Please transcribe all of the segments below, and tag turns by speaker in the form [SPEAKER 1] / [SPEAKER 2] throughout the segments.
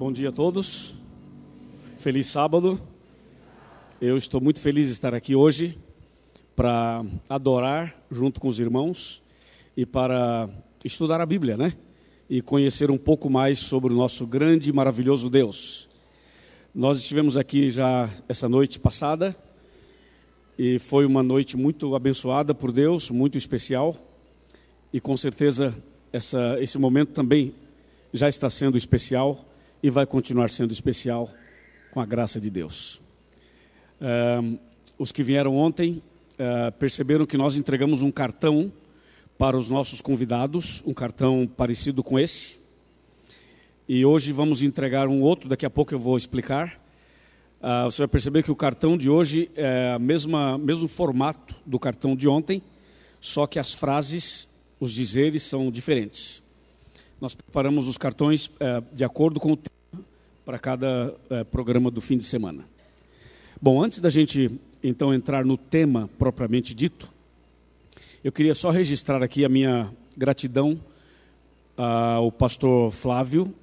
[SPEAKER 1] Bom dia a todos, feliz sábado. Eu estou muito feliz de estar aqui hoje para adorar junto com os irmãos e para estudar a Bíblia, né? E conhecer um pouco mais sobre o nosso grande e maravilhoso Deus. Nós estivemos aqui já essa noite passada e foi uma noite muito abençoada por Deus, muito especial. E com certeza esse momento também já está sendo especial e vai continuar sendo especial com a graça de Deus. Os que vieram ontem perceberam que nós entregamos um cartão para os nossos convidados, um cartão parecido com esse. E hoje vamos entregar um outro, daqui a pouco eu vou explicar. Você vai perceber que o cartão de hoje é o mesmo formato do cartão de ontem, só que as frases, os dizeres são diferentes. Nós preparamos os cartões de acordo com o tema para cada programa do fim de semana. Bom, antes da gente então entrar no tema propriamente dito, eu queria só registrar aqui a minha gratidão ao pastor Flávio,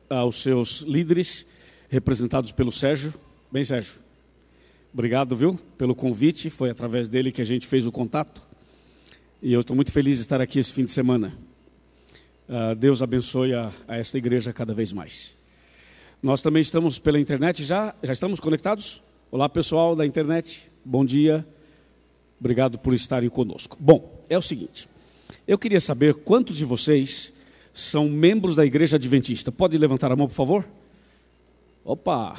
[SPEAKER 1] aos seus líderes, representados pelo Sérgio. Bem, Sérgio, obrigado, viu, pelo convite, foi através dele que a gente fez o contato. E eu estou muito feliz de estar aqui esse fim de semana. Deus abençoe a esta igreja cada vez mais. Nós também estamos pela internet, já estamos conectados? Olá, pessoal da internet, bom dia, obrigado por estarem conosco. Bom, é o seguinte, eu queria saber quantos de vocês são membros da Igreja Adventista. Pode levantar a mão, por favor? Opa,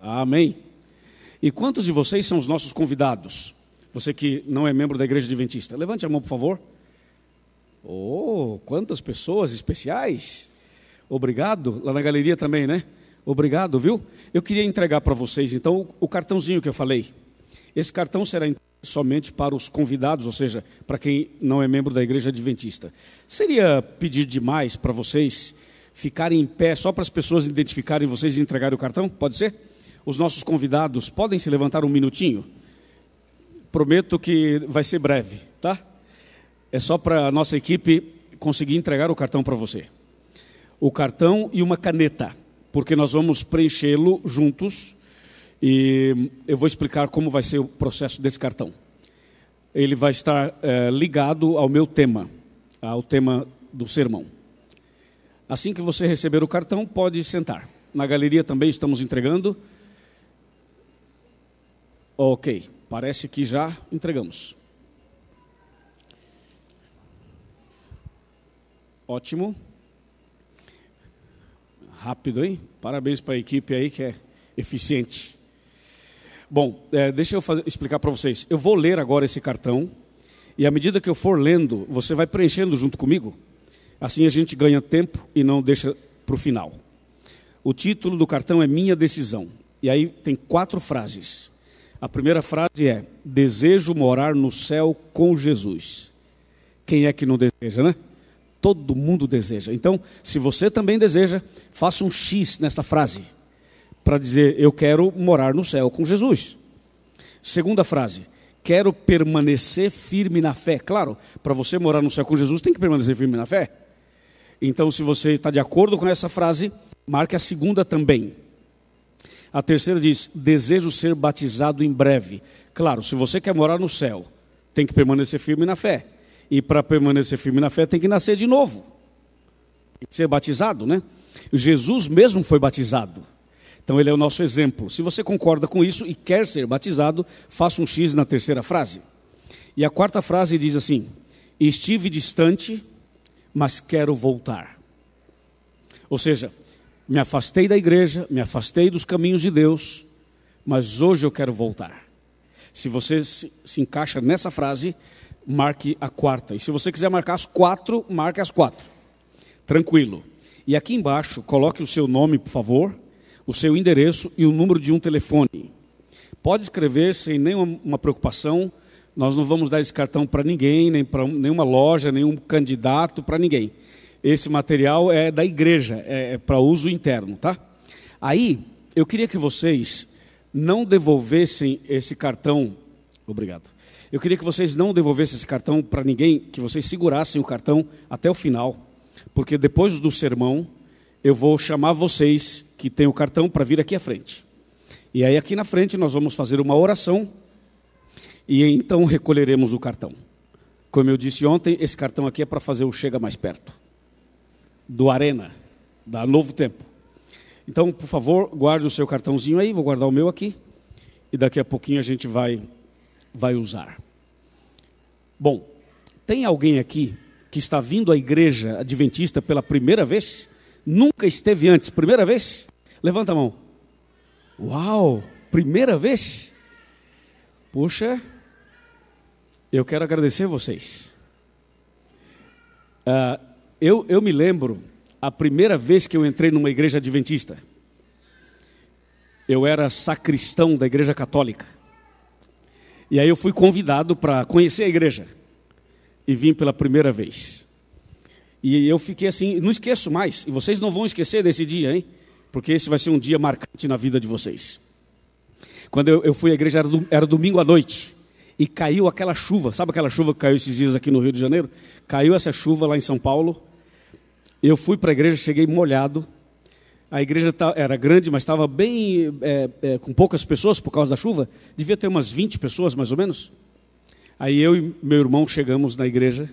[SPEAKER 1] amém. E quantos de vocês são os nossos convidados? Você que não é membro da Igreja Adventista, levante a mão, por favor. Oh, quantas pessoas especiais. Obrigado, lá na galeria também, né? Obrigado, viu? Eu queria entregar para vocês, então, o cartãozinho que eu falei. Esse cartão será somente para os convidados, ou seja, para quem não é membro da Igreja Adventista. Seria pedir demais para vocês ficarem em pé, só para as pessoas identificarem vocês e entregarem o cartão? Pode ser? Os nossos convidados podem se levantar um minutinho? Prometo que vai ser breve, tá? É só para a nossa equipe conseguir entregar o cartão para você. O cartão e uma caneta, porque nós vamos preenchê-lo juntos e eu vou explicar como vai ser o processo desse cartão. Ele vai estar ligado ao meu tema, ao tema do sermão. Assim que você receber o cartão, pode sentar. Na galeria também estamos entregando. Ok, parece que já entregamos. Ótimo. Rápido, hein? Parabéns para a equipe aí que é eficiente. Bom, deixa eu explicar para vocês. Eu vou ler agora esse cartão e à medida que eu for lendo, você vai preenchendo junto comigo. Assim a gente ganha tempo e não deixa para o final. O título do cartão é Minha Decisão. E aí tem 4 frases. A primeira frase é: desejo morar no céu com Jesus. Quem é que não deseja, né? Todo mundo deseja. Então, se você também deseja, faça um X nesta frase, para dizer, eu quero morar no céu com Jesus. Segunda frase, quero permanecer firme na fé. Claro, para você morar no céu com Jesus, tem que permanecer firme na fé. Então, se você está de acordo com essa frase, marque a segunda também. A terceira diz, desejo ser batizado em breve. Claro, se você quer morar no céu, tem que permanecer firme na fé. E para permanecer firme na fé tem que nascer de novo. Tem que ser batizado, né? Jesus mesmo foi batizado. Então ele é o nosso exemplo. Se você concorda com isso e quer ser batizado, faça um X na terceira frase. E a quarta frase diz assim, estive distante, mas quero voltar. Ou seja, me afastei da igreja, me afastei dos caminhos de Deus, mas hoje eu quero voltar. Se você se encaixa nessa frase, marque a quarta. E se você quiser marcar as 4, marque as 4. Tranquilo. E aqui embaixo, coloque o seu nome, por favor, o seu endereço e o número de um telefone. Pode escrever sem nenhuma preocupação. Nós não vamos dar esse cartão para ninguém, nem para nenhuma loja, nenhum candidato, para ninguém. Esse material é da igreja, é para uso interno, tá? Aí, eu queria que vocês não devolvessem esse cartão. Obrigado. Eu queria que vocês não devolvessem esse cartão para ninguém, que vocês segurassem o cartão até o final, porque depois do sermão eu vou chamar vocês que têm o cartão para vir aqui à frente. E aí aqui na frente nós vamos fazer uma oração e então recolheremos o cartão. Como eu disse ontem, esse cartão aqui é para fazer o Chega Mais Perto, do Arena, da Novo Tempo. Então, por favor, guarde o seu cartãozinho aí, vou guardar o meu aqui, e daqui a pouquinho a gente vai usar. Bom, tem alguém aqui que está vindo à igreja adventista pela primeira vez? Nunca esteve antes, primeira vez? Levanta a mão. Uau, primeira vez? Puxa, eu quero agradecer vocês. Eu me lembro, a primeira vez que eu entrei numa igreja adventista, eu era sacristão da igreja católica. E aí eu fui convidado para conhecer a igreja. E vim pela primeira vez. E eu fiquei assim, não esqueço mais. E vocês não vão esquecer desse dia, hein? Porque esse vai ser um dia marcante na vida de vocês. Quando eu fui à igreja, era domingo à noite. E caiu aquela chuva. Sabe aquela chuva que caiu esses dias aqui no Rio de Janeiro? Caiu essa chuva lá em São Paulo. Eu fui para a igreja, cheguei molhado. A igreja era grande, mas estava bem com poucas pessoas por causa da chuva. Devia ter umas 20 pessoas, mais ou menos. Aí eu e meu irmão chegamos na igreja.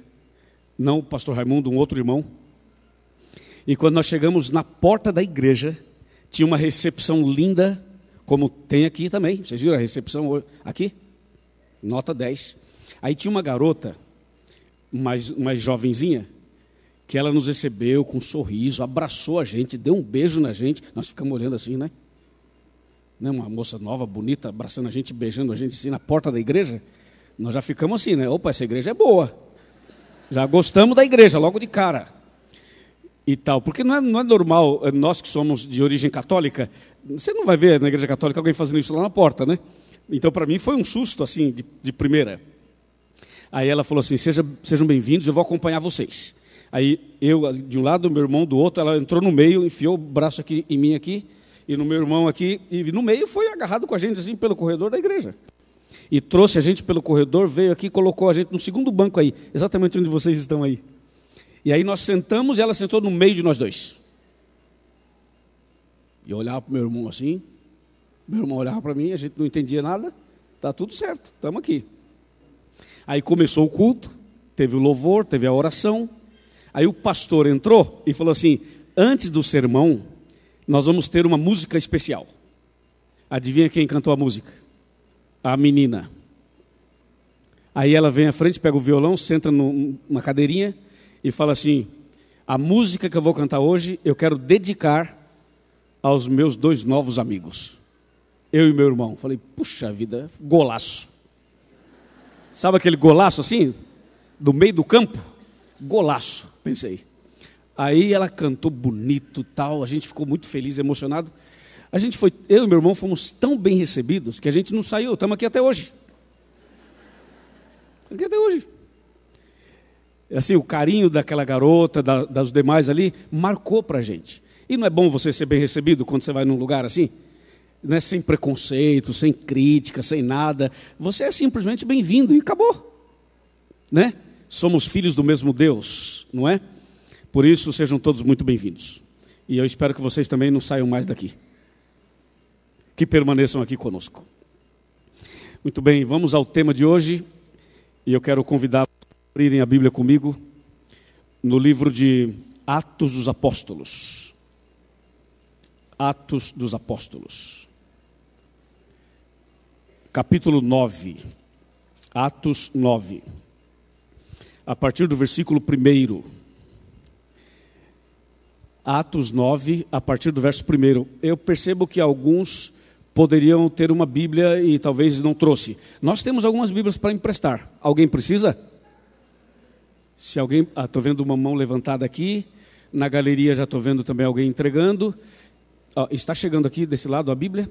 [SPEAKER 1] Não o pastor Raimundo, um outro irmão. E quando nós chegamos na porta da igreja, tinha uma recepção linda, como tem aqui também. Vocês viram a recepção aqui? Nota 10. Aí tinha uma garota, mais jovenzinha, que ela nos recebeu com um sorriso, abraçou a gente, deu um beijo na gente. Nós ficamos olhando assim, né? Uma moça nova, bonita, abraçando a gente, beijando a gente assim na porta da igreja. Nós já ficamos assim, né? Opa, essa igreja é boa. Já gostamos da igreja, logo de cara. E tal, porque não é normal, nós que somos de origem católica, você não vai ver na igreja católica alguém fazendo isso lá na porta, né? Então, para mim, foi um susto, assim, de primeira. Aí ela falou assim, sejam bem-vindos, eu vou acompanhar vocês. Aí eu, de um lado, meu irmão do outro, ela entrou no meio, enfiou o braço aqui em mim aqui, e no meu irmão aqui, e no meio foi agarrado com a gente, assim, pelo corredor da igreja. E trouxe a gente pelo corredor, veio aqui e colocou a gente no segundo banco aí, exatamente onde vocês estão aí. E aí nós sentamos e ela sentou no meio de nós dois. E eu olhava para o meu irmão assim, meu irmão olhava para mim, a gente não entendia nada, está tudo certo, estamos aqui. Aí começou o culto, teve o louvor, teve a oração. Aí o pastor entrou e falou assim, antes do sermão, nós vamos ter uma música especial. Adivinha quem cantou a música? A menina. Aí ela vem à frente, pega o violão, senta numa cadeirinha e fala assim, a música que eu vou cantar hoje, eu quero dedicar aos meus 2 novos amigos. Eu e meu irmão. Falei, puxa vida, golaço. Sabe aquele golaço assim? Do meio do campo? Golaço, pensei. Aí ela cantou bonito, tal, a gente ficou muito feliz, emocionado. Eu e meu irmão fomos tão bem recebidos que a gente não saiu, estamos aqui até hoje. Aqui até hoje. Assim, o carinho daquela garota, das demais ali, marcou para a gente. E não é bom você ser bem recebido quando você vai num lugar assim? Né? Sem preconceito, sem crítica, sem nada. Você é simplesmente bem-vindo e acabou. Né? Somos filhos do mesmo Deus, não é? Por isso, sejam todos muito bem-vindos. E eu espero que vocês também não saiam mais daqui. Que permaneçam aqui conosco. Muito bem, vamos ao tema de hoje. E eu quero convidar a abrirem a Bíblia comigo no livro de Atos dos Apóstolos. Atos dos Apóstolos. Capítulo 9. Atos 9. A partir do versículo 1. Atos 9, a partir do verso 1. Eu percebo que alguns poderiam ter uma Bíblia e talvez não trouxe. Nós temos algumas Bíblias para emprestar. Alguém precisa? Se alguém... estou vendo uma mão levantada aqui. Na galeria já estou vendo também alguém entregando. Está chegando aqui desse lado a Bíblia.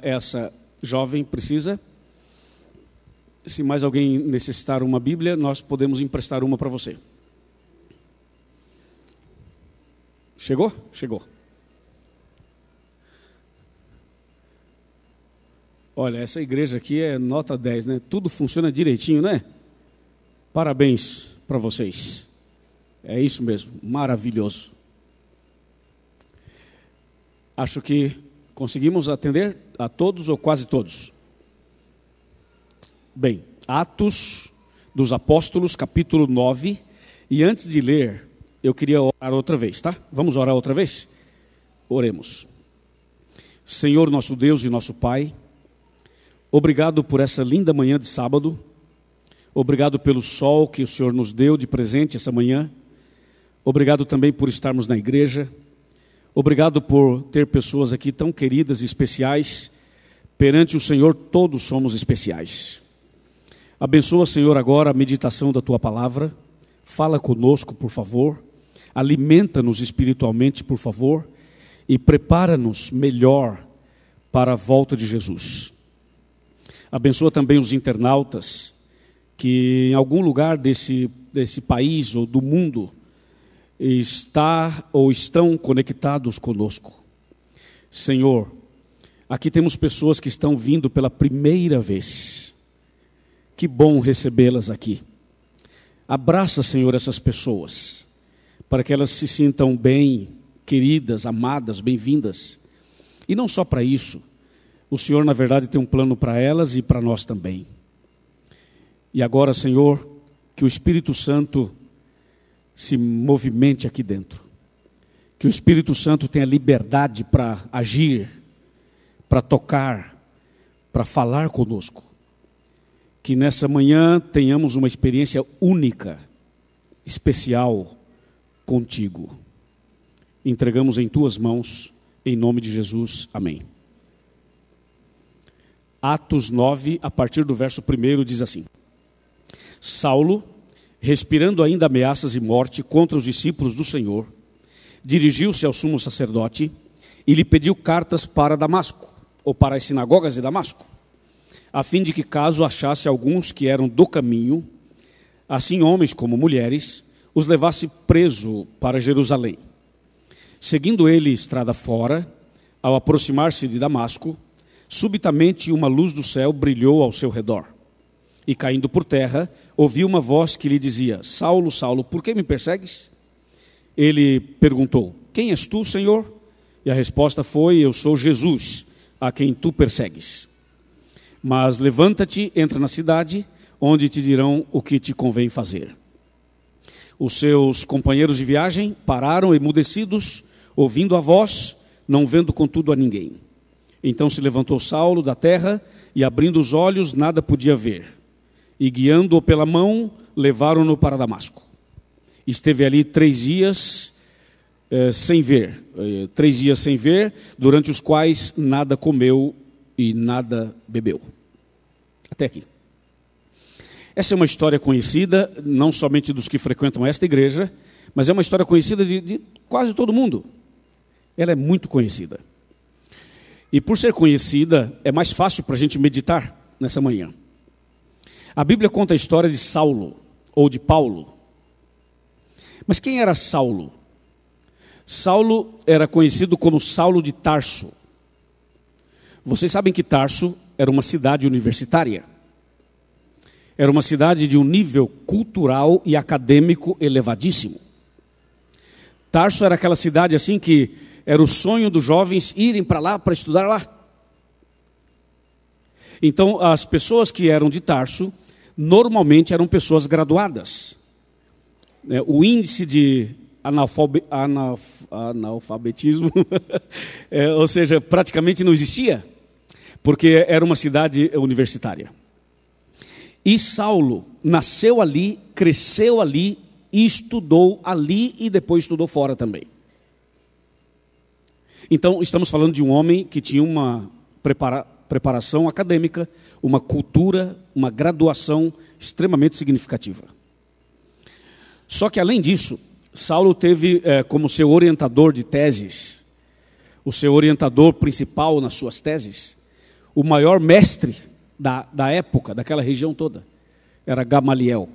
[SPEAKER 1] Essa jovem precisa. Se mais alguém necessitar uma Bíblia, nós podemos emprestar uma para você. Chegou? Chegou. Olha, essa igreja aqui é nota 10, né? Tudo funciona direitinho, né? Parabéns para vocês. É isso mesmo, maravilhoso. Acho que conseguimos atender a todos ou quase todos. Bem, Atos dos Apóstolos, capítulo 9. E antes de ler, eu queria orar outra vez, tá? Vamos orar outra vez? Oremos. Senhor, nosso Deus e nosso Pai, obrigado por essa linda manhã de sábado. Obrigado pelo sol que o Senhor nos deu de presente essa manhã. Obrigado também por estarmos na igreja. Obrigado por ter pessoas aqui tão queridas e especiais. Perante o Senhor, todos somos especiais. Abençoa, Senhor, agora a meditação da Tua palavra. Fala conosco, por favor. Alimenta-nos espiritualmente, por favor. E prepara-nos melhor para a volta de Jesus. Abençoa também os internautas que em algum lugar desse país ou do mundo está ou estão conectados conosco. Senhor, aqui temos pessoas que estão vindo pela primeira vez. Que bom recebê-las aqui. Abraça, Senhor, essas pessoas, para que elas se sintam bem, queridas, amadas, bem-vindas. E não só para isso, o Senhor, na verdade, tem um plano para elas e para nós também. E agora, Senhor, que o Espírito Santo se movimente aqui dentro. Que o Espírito Santo tenha liberdade para agir, para tocar, para falar conosco. Que nessa manhã tenhamos uma experiência única, especial contigo. Entregamos em tuas mãos, em nome de Jesus. Amém. Atos 9, a partir do verso 1, diz assim: Saulo, respirando ainda ameaças e morte contra os discípulos do Senhor, dirigiu-se ao sumo sacerdote e lhe pediu cartas para Damasco, ou para as sinagogas de Damasco, a fim de que, caso achasse alguns que eram do caminho, assim homens como mulheres, os levasse preso para Jerusalém. Seguindo ele estrada fora, ao aproximar-se de Damasco, subitamente uma luz do céu brilhou ao seu redor. E caindo por terra, ouviu uma voz que lhe dizia: Saulo, Saulo, por que me persegues? Ele perguntou: Quem és tu, Senhor? E a resposta foi: Eu sou Jesus, a quem tu persegues. Mas levanta-te, entra na cidade, onde te dirão o que te convém fazer. Os seus companheiros de viagem pararam emudecidos, ouvindo a voz, não vendo contudo a ninguém. Então se levantou Saulo da terra e, abrindo os olhos, nada podia ver. E guiando-o pela mão, levaram-no para Damasco. Esteve ali 3 dias sem ver, durante os quais nada comeu e nada bebeu. Até aqui. Essa é uma história conhecida, não somente dos que frequentam esta igreja, mas é uma história conhecida de quase todo mundo. Ela é muito conhecida. E por ser conhecida, é mais fácil para a gente meditar nessa manhã. A Bíblia conta a história de Saulo, ou de Paulo. Mas quem era Saulo? Saulo era conhecido como Saulo de Tarso. Vocês sabem que Tarso era uma cidade universitária. Era uma cidade de um nível cultural e acadêmico elevadíssimo. Tarso era aquela cidade assim que era o sonho dos jovens irem para lá, para estudar lá. Então, as pessoas que eram de Tarso, normalmente eram pessoas graduadas. O índice de analfabetismo, ou seja, praticamente não existia, porque era uma cidade universitária. E Saulo nasceu ali, cresceu ali, e estudou ali e depois estudou fora também. Então, estamos falando de um homem que tinha uma preparação acadêmica, uma cultura, uma graduação extremamente significativa. Só que, além disso, Saulo teve como seu orientador de teses, o seu orientador principal nas suas teses, o maior mestre da época, daquela região toda, era Gamaliel.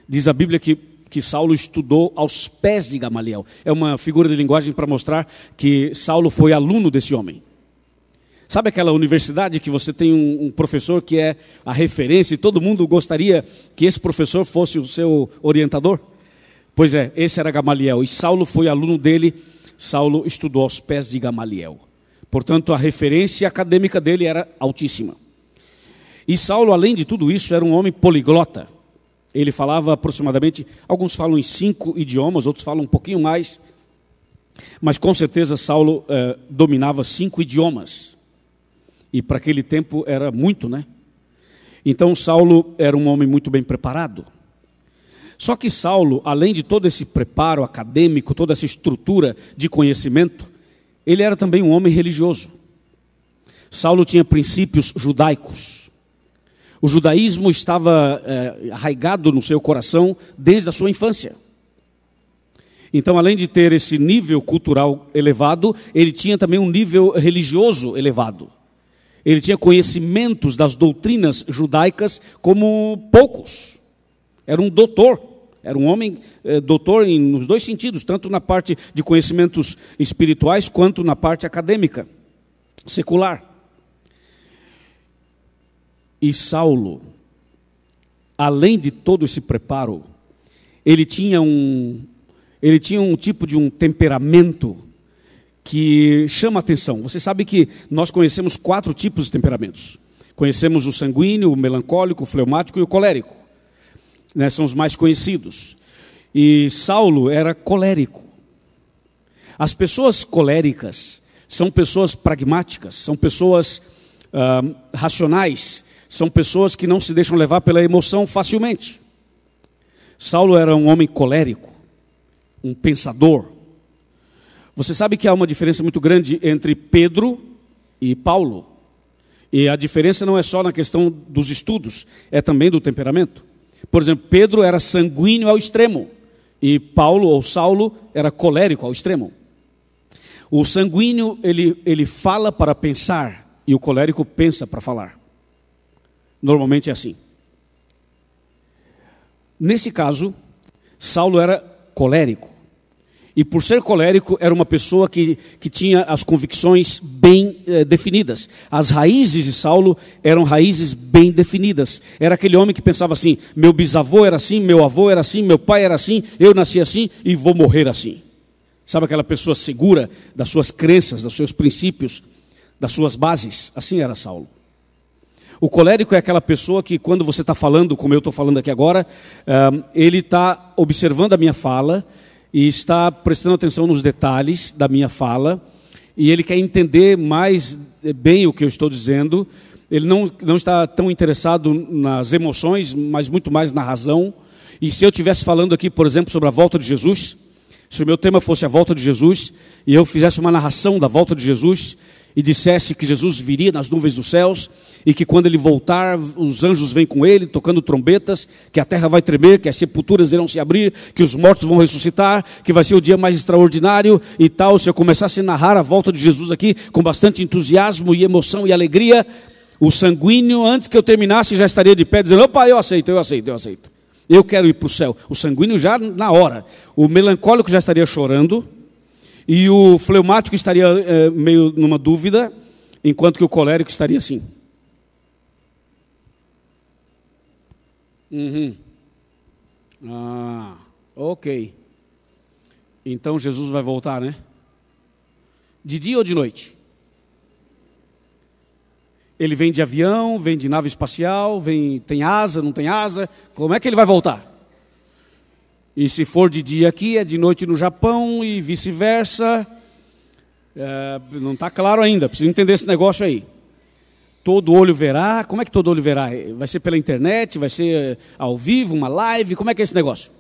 [SPEAKER 1] Diz a Bíblia que Saulo estudou aos pés de Gamaliel. É uma figura de linguagem para mostrar que Saulo foi aluno desse homem. Sabe aquela universidade que você tem um professor que é a referência e todo mundo gostaria que esse professor fosse o seu orientador? Pois é, esse era Gamaliel. E Saulo foi aluno dele Saulo estudou aos pés de Gamaliel. Portanto, a referência acadêmica dele era altíssima. E Saulo, além de tudo isso, era um homem poliglota. Ele falava aproximadamente, alguns falam em 5 idiomas, outros falam um pouquinho mais. Mas com certeza Saulo dominava 5 idiomas. E para aquele tempo era muito, né? Então Saulo era um homem muito bem preparado. Só que Saulo, além de todo esse preparo acadêmico, toda essa estrutura de conhecimento, ele era também um homem religioso. Saulo tinha princípios judaicos. O judaísmo estava arraigado no seu coração desde a sua infância. Então, além de ter esse nível cultural elevado, ele tinha também um nível religioso elevado. Ele tinha conhecimentos das doutrinas judaicas como poucos. Era um doutor, era um homem doutor nos 2 sentidos, tanto na parte de conhecimentos espirituais quanto na parte acadêmica, secular. E Saulo, além de todo esse preparo, ele tinha um tipo de um temperamento que chama a atenção. Você sabe que nós conhecemos 4 tipos de temperamentos. Conhecemos o sanguíneo, o melancólico, o fleumático e o colérico. Né, são os mais conhecidos. E Saulo era colérico. As pessoas coléricas são pessoas pragmáticas, são pessoas racionais, são pessoas que não se deixam levar pela emoção facilmente. Saulo era um homem colérico, um pensador. Você sabe que há uma diferença muito grande entre Pedro e Paulo. E a diferença não é só na questão dos estudos, é também do temperamento. Por exemplo, Pedro era sanguíneo ao extremo, e Paulo ou Saulo era colérico ao extremo. O sanguíneo, ele fala para pensar, e o colérico pensa para falar. Normalmente é assim. Nesse caso, Saulo era colérico. E por ser colérico, era uma pessoa que tinha as convicções bem definidas. As raízes de Saulo eram raízes bem definidas. Era aquele homem que pensava assim: meu bisavô era assim, meu avô era assim, meu pai era assim, eu nasci assim e vou morrer assim. Sabe aquela pessoa segura das suas crenças, dos seus princípios, das suas bases? Assim era Saulo. O colérico é aquela pessoa que, quando você está falando, como eu estou falando aqui agora, ele está observando a minha fala e está prestando atenção nos detalhes da minha fala, e ele quer entender mais bem o que eu estou dizendo. Ele não está tão interessado nas emoções, mas muito mais na razão. E se eu estivesse falando aqui, por exemplo, sobre a volta de Jesus, se o meu tema fosse a volta de Jesus, e eu fizesse uma narração da volta de Jesus, e dissesse que Jesus viria nas nuvens dos céus, e que quando ele voltar, os anjos vêm com ele, tocando trombetas, que a terra vai tremer, que as sepulturas irão se abrir, que os mortos vão ressuscitar, que vai ser o dia mais extraordinário e tal. Se eu começasse a narrar a volta de Jesus aqui, com bastante entusiasmo e emoção e alegria, o sanguíneo, antes que eu terminasse, já estaria de pé, dizendo: opa, eu aceito. Eu quero ir para o céu. O sanguíneo já na hora. O melancólico já estaria chorando, e o fleumático estaria meio numa dúvida, enquanto que o colérico estaria assim. Ok. Então Jesus vai voltar, né? De dia ou de noite? Ele vem de avião, vem de nave espacial, tem asa, não tem asa? Como é que ele vai voltar? E se for de dia aqui, é de noite no Japão e vice-versa. Não está claro ainda, preciso entender esse negócio aí. Todo olho verá. Como é que todo olho verá? Vai ser pela internet? Vai ser ao vivo, uma live? Como é que é esse negócio?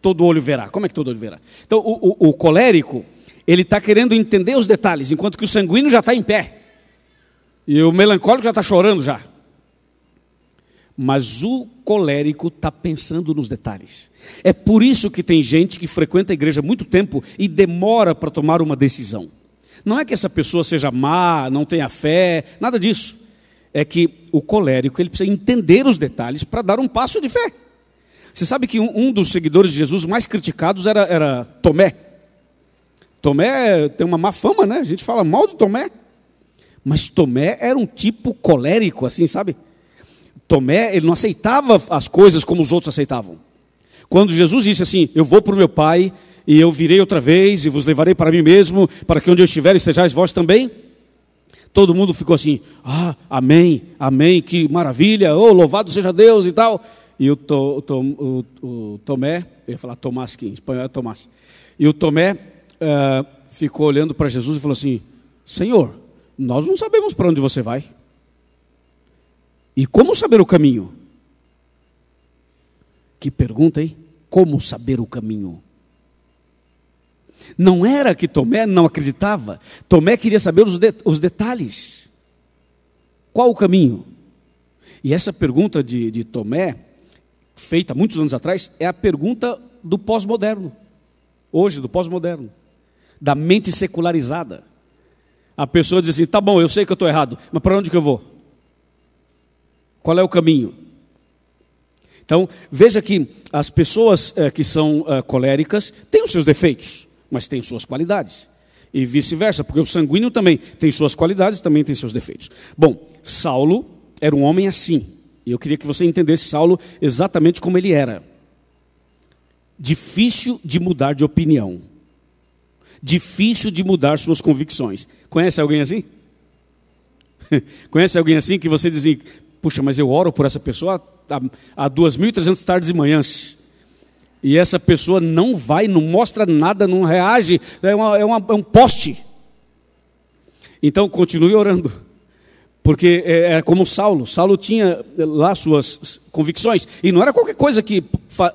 [SPEAKER 1] Todo olho verá. Como é que todo olho verá? Então, o colérico, ele está querendo entender os detalhes, enquanto que o sanguíneo já está em pé. E o melancólico já está chorando já. Mas o colérico está pensando nos detalhes. É por isso que tem gente que frequenta a igreja há muito tempo e demora para tomar uma decisão. Não é que essa pessoa seja má, não tenha fé, nada disso. É que o colérico, ele precisa entender os detalhes para dar um passo de fé. Você sabe que um dos seguidores de Jesus mais criticados era Tomé. Tomé tem uma má fama, né? A gente fala mal de Tomé. Mas Tomé era um tipo colérico, assim, sabe? Tomé, ele não aceitava as coisas como os outros aceitavam. Quando Jesus disse assim, eu vou para o meu Pai, e eu virei outra vez, e vos levarei para mim mesmo, para que onde eu estiver estejais vós também. Todo mundo ficou assim, amém, amém, que maravilha, louvado seja Deus e tal. E o Tomé, eu ia falar Tomás, que em espanhol é Tomás. E o Tomé ficou olhando para Jesus e falou assim, Senhor, nós não sabemos para onde você vai. E como saber o caminho? Que pergunta, hein? Como saber o caminho? Não era que Tomé não acreditava. Tomé queria saber os detalhes. Qual o caminho? E essa pergunta de Tomé, feita muitos anos atrás, é a pergunta do pós-moderno. Hoje, do pós-moderno. Da mente secularizada. A pessoa diz assim, tá bom, eu sei que eu estou errado, mas para onde que eu vou? Qual é o caminho? Então, veja que as pessoas que são coléricas têm os seus defeitos, mas têm suas qualidades. E vice-versa, porque o sanguíneo também tem suas qualidades, também tem seus defeitos. Bom, Saulo era um homem assim. E eu queria que você entendesse Saulo exatamente como ele era. Difícil de mudar de opinião. Difícil de mudar suas convicções. Conhece alguém assim? Conhece alguém assim que você diz assim, puxa, mas eu oro por essa pessoa há 2.300 tardes e manhãs. E essa pessoa não vai, não mostra nada, não reage, é um poste. Então continue orando. Porque é como Saulo. Saulo tinha lá suas convicções. E não era qualquer coisa que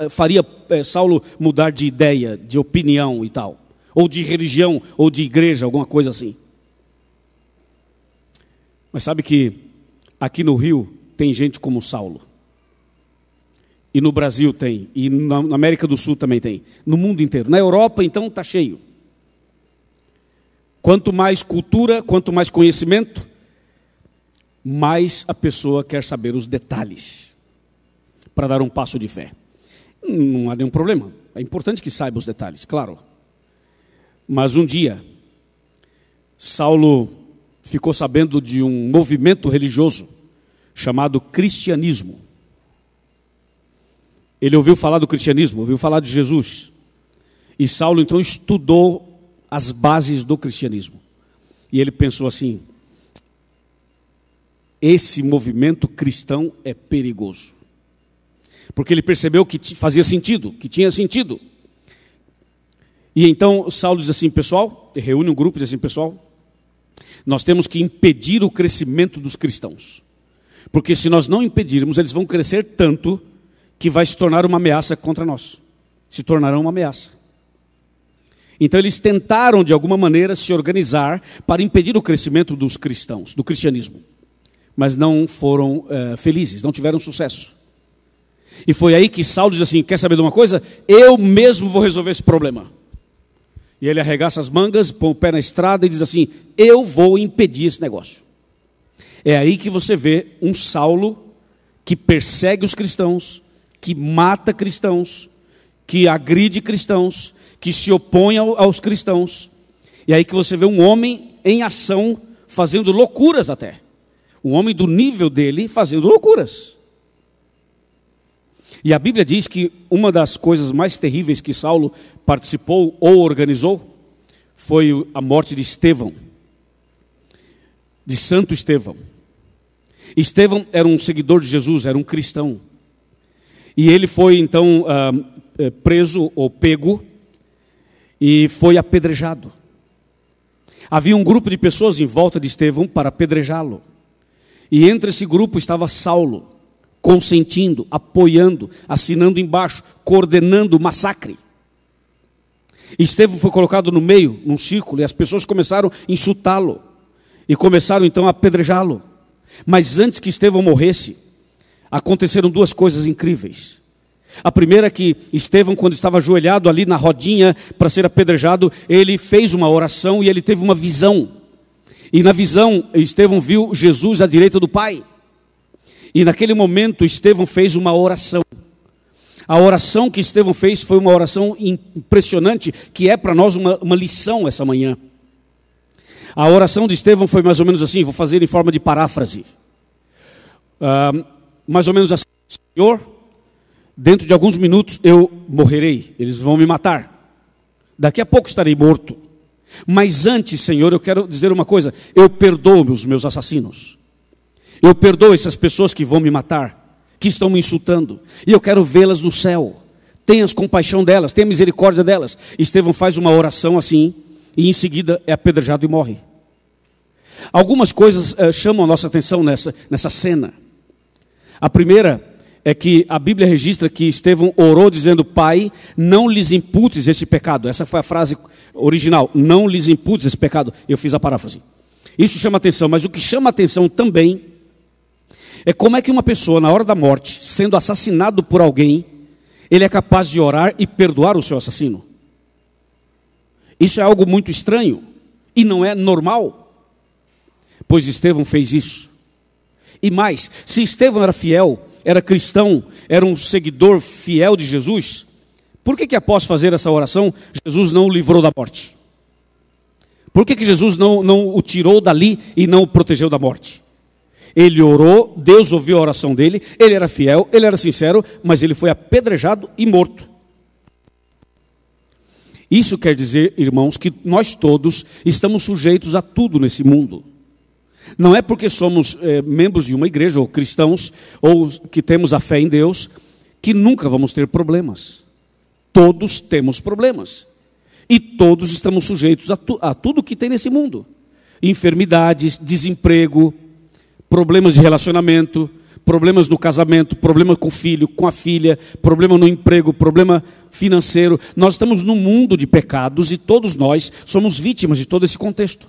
[SPEAKER 1] faria Saulo mudar de ideia, de opinião e tal. Ou de religião, ou de igreja, alguma coisa assim. Mas sabe que aqui no Rio tem gente como Saulo. E no Brasil tem, e na América do Sul também tem. No mundo inteiro. Na Europa, então, está cheio. Quanto mais cultura, quanto mais conhecimento, mais a pessoa quer saber os detalhes para dar um passo de fé. Não há nenhum problema. É importante que saiba os detalhes, claro. Mas um dia, Saulo ficou sabendo de um movimento religioso chamado cristianismo. Ele ouviu falar do cristianismo, ouviu falar de Jesus. E Saulo então estudou as bases do cristianismo. E ele pensou assim, esse movimento cristão é perigoso. Porque ele percebeu que fazia sentido, que tinha sentido. E então Saulo diz assim, pessoal, reúne um grupo e diz assim, pessoal, nós temos que impedir o crescimento dos cristãos. Porque se nós não impedirmos, eles vão crescer tanto que vai se tornar uma ameaça contra nós. Se tornarão uma ameaça. Então eles tentaram de alguma maneira se organizar para impedir o crescimento dos cristãos, do cristianismo. Mas não foram felizes, não tiveram sucesso. E foi aí que Saulo diz assim, quer saber de uma coisa? Eu mesmo vou resolver esse problema. E ele arregaça as mangas, põe o pé na estrada e diz assim, eu vou impedir esse negócio. É aí que você vê um Saulo que persegue os cristãos, que mata cristãos, que agride cristãos, que se opõe aos cristãos. E aí que você vê um homem em ação, fazendo loucuras até. Um homem do nível dele fazendo loucuras. E a Bíblia diz que uma das coisas mais terríveis que Saulo participou ou organizou foi a morte de Estevão, de Santo Estevão. Estevão era um seguidor de Jesus, era um cristão. E ele foi então preso ou pego e foi apedrejado. Havia um grupo de pessoas em volta de Estevão para apedrejá-lo. E entre esse grupo estava Saulo, consentindo, apoiando, assinando embaixo, coordenando o massacre. Estevão foi colocado no meio, num círculo, e as pessoas começaram a insultá-lo. E começaram então a apedrejá-lo. Mas antes que Estevão morresse, aconteceram duas coisas incríveis. A primeira é que Estevão, quando estava ajoelhado ali na rodinha para ser apedrejado, ele fez uma oração e ele teve uma visão. E na visão, Estevão viu Jesus à direita do Pai. E naquele momento, Estevão fez uma oração. A oração que Estevão fez foi uma oração impressionante, que é para nós uma lição essa manhã. A oração de Estevão foi mais ou menos assim, vou fazer em forma de paráfrase. Mais ou menos assim, Senhor, Dentro de alguns minutos eu morrerei, eles vão me matar. Daqui a pouco estarei morto. Mas antes, Senhor, eu quero dizer uma coisa: eu perdoo os meus assassinos. Eu perdoo essas pessoas que vão me matar, que estão me insultando. E eu quero vê-las no céu. Tenhas compaixão delas, tenha misericórdia delas. Estevão faz uma oração assim, e em seguida é apedrejado e morre. Algumas coisas chamam a nossa atenção nessa cena. A primeira é que a Bíblia registra que Estevão orou dizendo: Pai, não lhes imputes esse pecado. Essa foi a frase original: não lhes imputes esse pecado. Eu fiz a paráfrase. Isso chama atenção, mas o que chama atenção também é como é que uma pessoa, na hora da morte, sendo assassinado por alguém, ele é capaz de orar e perdoar o seu assassino. Isso é algo muito estranho e não é normal, pois Estevão fez isso. E mais, se Estevão era fiel, era cristão, era um seguidor fiel de Jesus, por que após fazer essa oração, Jesus não o livrou da morte? Por que Jesus não o tirou dali e não o protegeu da morte? Ele orou, Deus ouviu a oração dele, ele era fiel, ele era sincero, mas ele foi apedrejado e morto. Isso quer dizer, irmãos, que nós todos estamos sujeitos a tudo nesse mundo. Não é porque somos membros de uma igreja, ou cristãos, ou que temos a fé em Deus, que nunca vamos ter problemas. Todos temos problemas. E todos estamos sujeitos a tudo que tem nesse mundo. Enfermidades, desemprego, problemas de relacionamento, problemas no casamento, problema com o filho, com a filha, problema no emprego, problema financeiro. Nós estamos num mundo de pecados e todos nós somos vítimas de todo esse contexto.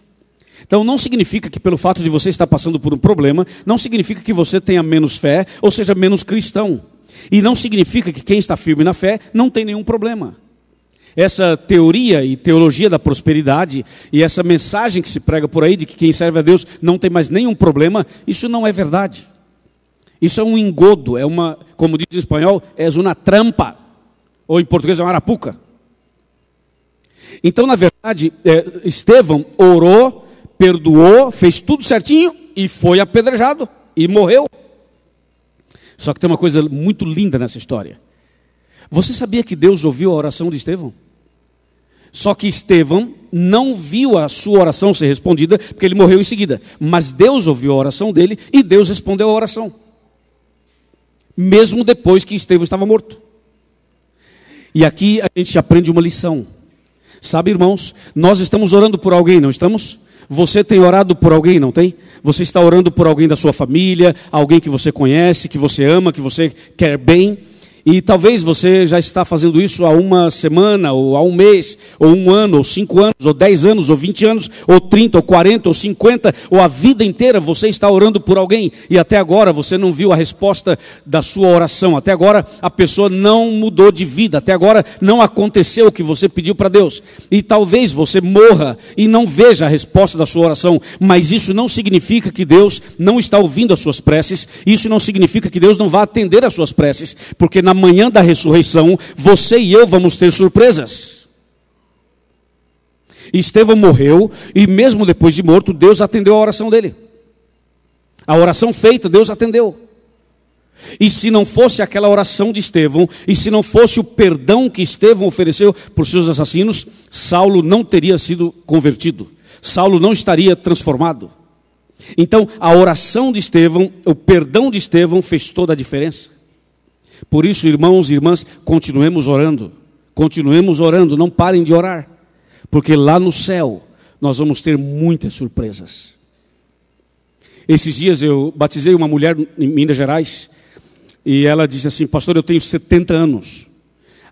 [SPEAKER 1] Então não significa que pelo fato de você estar passando por um problema, não significa que você tenha menos fé ou seja menos cristão. E não significa que quem está firme na fé não tem nenhum problema. Essa teoria e teologia da prosperidade e essa mensagem que se prega por aí de que quem serve a Deus não tem mais nenhum problema, isso não é verdade. Isso é um engodo, é uma, como diz em espanhol, é uma trampa, ou em português é uma arapuca. Então, na verdade, Estevão orou, perdoou, fez tudo certinho e foi apedrejado e morreu. Só que tem uma coisa muito linda nessa história. Você sabia que Deus ouviu a oração de Estevão? Só que Estevão não viu a sua oração ser respondida, porque ele morreu em seguida. Mas Deus ouviu a oração dele e Deus respondeu a oração. Mesmo depois que Estevão estava morto. E aqui a gente aprende uma lição. Sabe, irmãos, nós estamos orando por alguém, não estamos? Você tem orado por alguém, não tem? Você está orando por alguém da sua família, alguém que você conhece, que você ama, que você quer bem. E talvez você já está fazendo isso há uma semana, ou há um mês, ou um ano, ou 5 anos, ou 10 anos, ou 20 anos, ou 30, ou 40, ou 50, ou a vida inteira você está orando por alguém. E até agora você não viu a resposta da sua oração. Até agora a pessoa não mudou de vida. Até agora não aconteceu o que você pediu para Deus. E talvez você morra e não veja a resposta da sua oração. Mas isso não significa que Deus não está ouvindo as suas preces. Isso não significa que Deus não vai atender as suas preces. Porque na manhã da ressurreição, você e eu vamos ter surpresas. Estevão morreu e mesmo depois de morto, Deus atendeu a oração dele. A oração feita, Deus atendeu. E se não fosse aquela oração de Estevão, e se não fosse o perdão que Estevão ofereceu por seus assassinos, Saulo não teria sido convertido. Saulo não estaria transformado. Então, a oração de Estevão, o perdão de Estevão fez toda a diferença. Por isso, irmãos e irmãs, continuemos orando, não parem de orar, porque lá no céu nós vamos ter muitas surpresas. Esses dias eu batizei uma mulher em Minas Gerais, e ela disse assim: pastor, eu tenho 70 anos,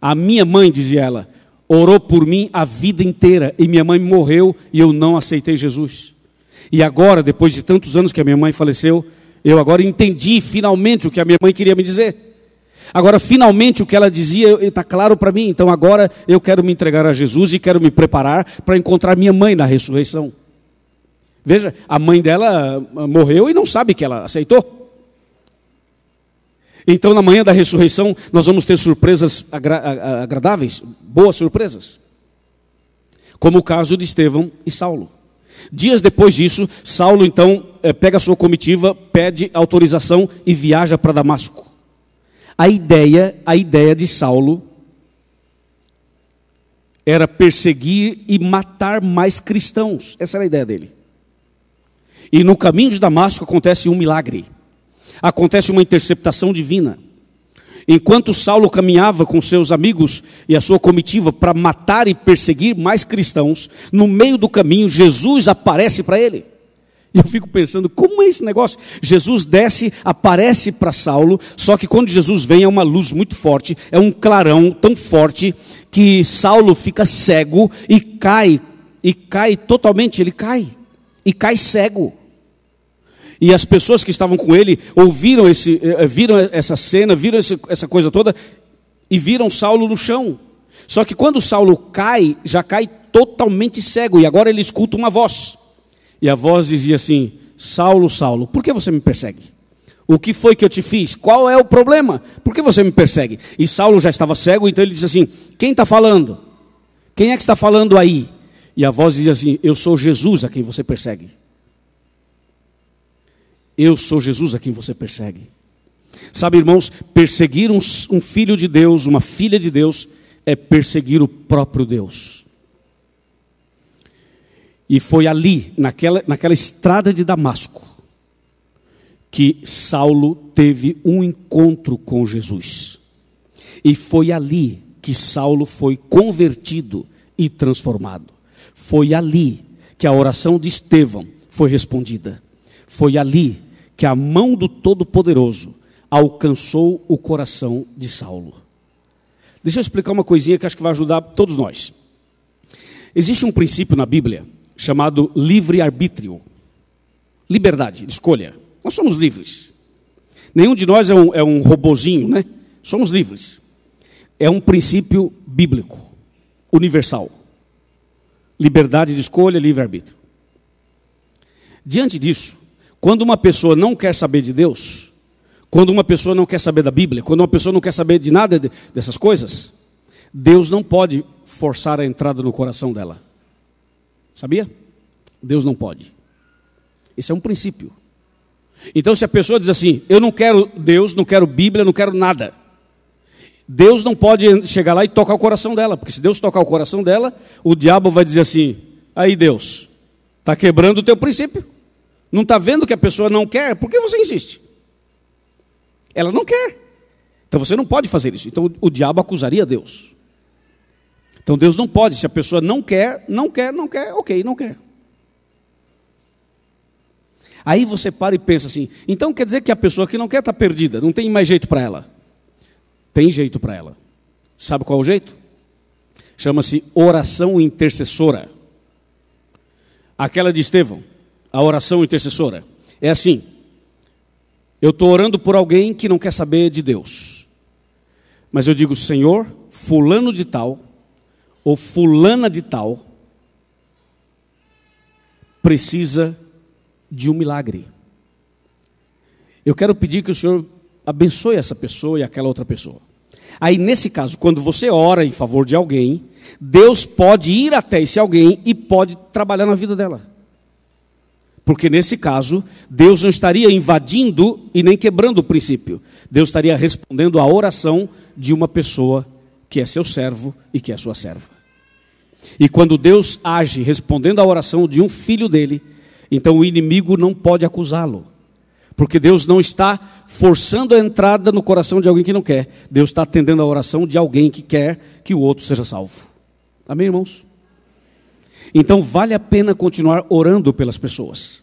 [SPEAKER 1] a minha mãe, dizia ela, orou por mim a vida inteira, e minha mãe morreu e eu não aceitei Jesus. E agora, depois de tantos anos que a minha mãe faleceu, eu agora entendi finalmente o que a minha mãe queria me dizer. Agora, finalmente, o que ela dizia está claro para mim. Então, agora eu quero me entregar a Jesus e quero me preparar para encontrar minha mãe na ressurreição. Veja, a mãe dela morreu e não sabe que ela aceitou. Então, na manhã da ressurreição, nós vamos ter surpresas agradáveis, boas surpresas. Como o caso de Estevão e Saulo. Dias depois disso, Saulo, então, pega a sua comitiva, pede autorização e viaja para Damasco. a ideia de Saulo era perseguir e matar mais cristãos. Essa era a ideia dele. E no caminho de Damasco acontece um milagre. Acontece uma interceptação divina. Enquanto Saulo caminhava com seus amigos e a sua comitiva para matar e perseguir mais cristãos, no meio do caminho Jesus aparece para ele. E eu fico pensando, como é esse negócio? Jesus desce, aparece para Saulo, só que quando Jesus vem é uma luz muito forte, é um clarão tão forte que Saulo fica cego e cai totalmente, ele cai, e cai cego. E as pessoas que estavam com ele viram essa cena, viram essa coisa toda, e viram Saulo no chão. Só que quando Saulo cai, já cai totalmente cego, e agora ele escuta uma voz. E a voz dizia assim: Saulo, Saulo, por que você me persegue? O que foi que eu te fiz? Qual é o problema? Por que você me persegue? E Saulo já estava cego, então ele disse assim: quem está falando? Quem é que está falando aí? E a voz dizia assim: eu sou Jesus a quem você persegue. Eu sou Jesus a quem você persegue. Sabe, irmãos, perseguir um filho de Deus, uma filha de Deus, é perseguir o próprio Deus. E foi ali, naquela estrada de Damasco, que Saulo teve um encontro com Jesus. E foi ali que Saulo foi convertido e transformado. Foi ali que a oração de Estevão foi respondida. Foi ali que a mão do Todo-Poderoso alcançou o coração de Saulo. Deixa eu explicar uma coisinha que acho que vai ajudar todos nós. Existe um princípio na Bíblia chamado livre-arbítrio. Liberdade de escolha. Nós somos livres. Nenhum de nós é um robozinho, né? Somos livres. É um princípio bíblico, universal. Liberdade de escolha, livre-arbítrio. Diante disso, quando uma pessoa não quer saber de Deus, quando uma pessoa não quer saber da Bíblia, quando uma pessoa não quer saber de nada dessas coisas, Deus não pode forçar a entrada no coração dela. Sabia? Deus não pode. Esse é um princípio. Então, se a pessoa diz assim: eu não quero Deus, não quero Bíblia, não quero nada, Deus não pode chegar lá e tocar o coração dela, porque se Deus tocar o coração dela, o diabo vai dizer assim: aí Deus, está quebrando o teu princípio. Não está vendo que a pessoa não quer? Por que você insiste? Ela não quer. Então você não pode fazer isso. Então o diabo acusaria Deus. Então Deus não pode. Se a pessoa não quer, ok, não quer. Aí você para e pensa assim: então quer dizer que a pessoa que não quer está perdida, não tem mais jeito para ela? Tem jeito para ela. Sabe qual é o jeito? Chama-se oração intercessora. Aquela de Estevão, a oração intercessora. É assim: eu estou orando por alguém que não quer saber de Deus, mas eu digo: Senhor, fulano de tal, ou fulana de tal, precisa de um milagre. Eu quero pedir que o Senhor abençoe essa pessoa e aquela outra pessoa. Aí nesse caso, quando você ora em favor de alguém, Deus pode ir até esse alguém e pode trabalhar na vida dela. Porque nesse caso, Deus não estaria invadindo e nem quebrando o princípio. Deus estaria respondendo à oração de uma pessoa que é seu servo e que é sua serva. E quando Deus age respondendo à oração de um filho dele, então o inimigo não pode acusá-lo. Porque Deus não está forçando a entrada no coração de alguém que não quer. Deus está atendendo a oração de alguém que quer que o outro seja salvo. Amém, irmãos? Então vale a pena continuar orando pelas pessoas.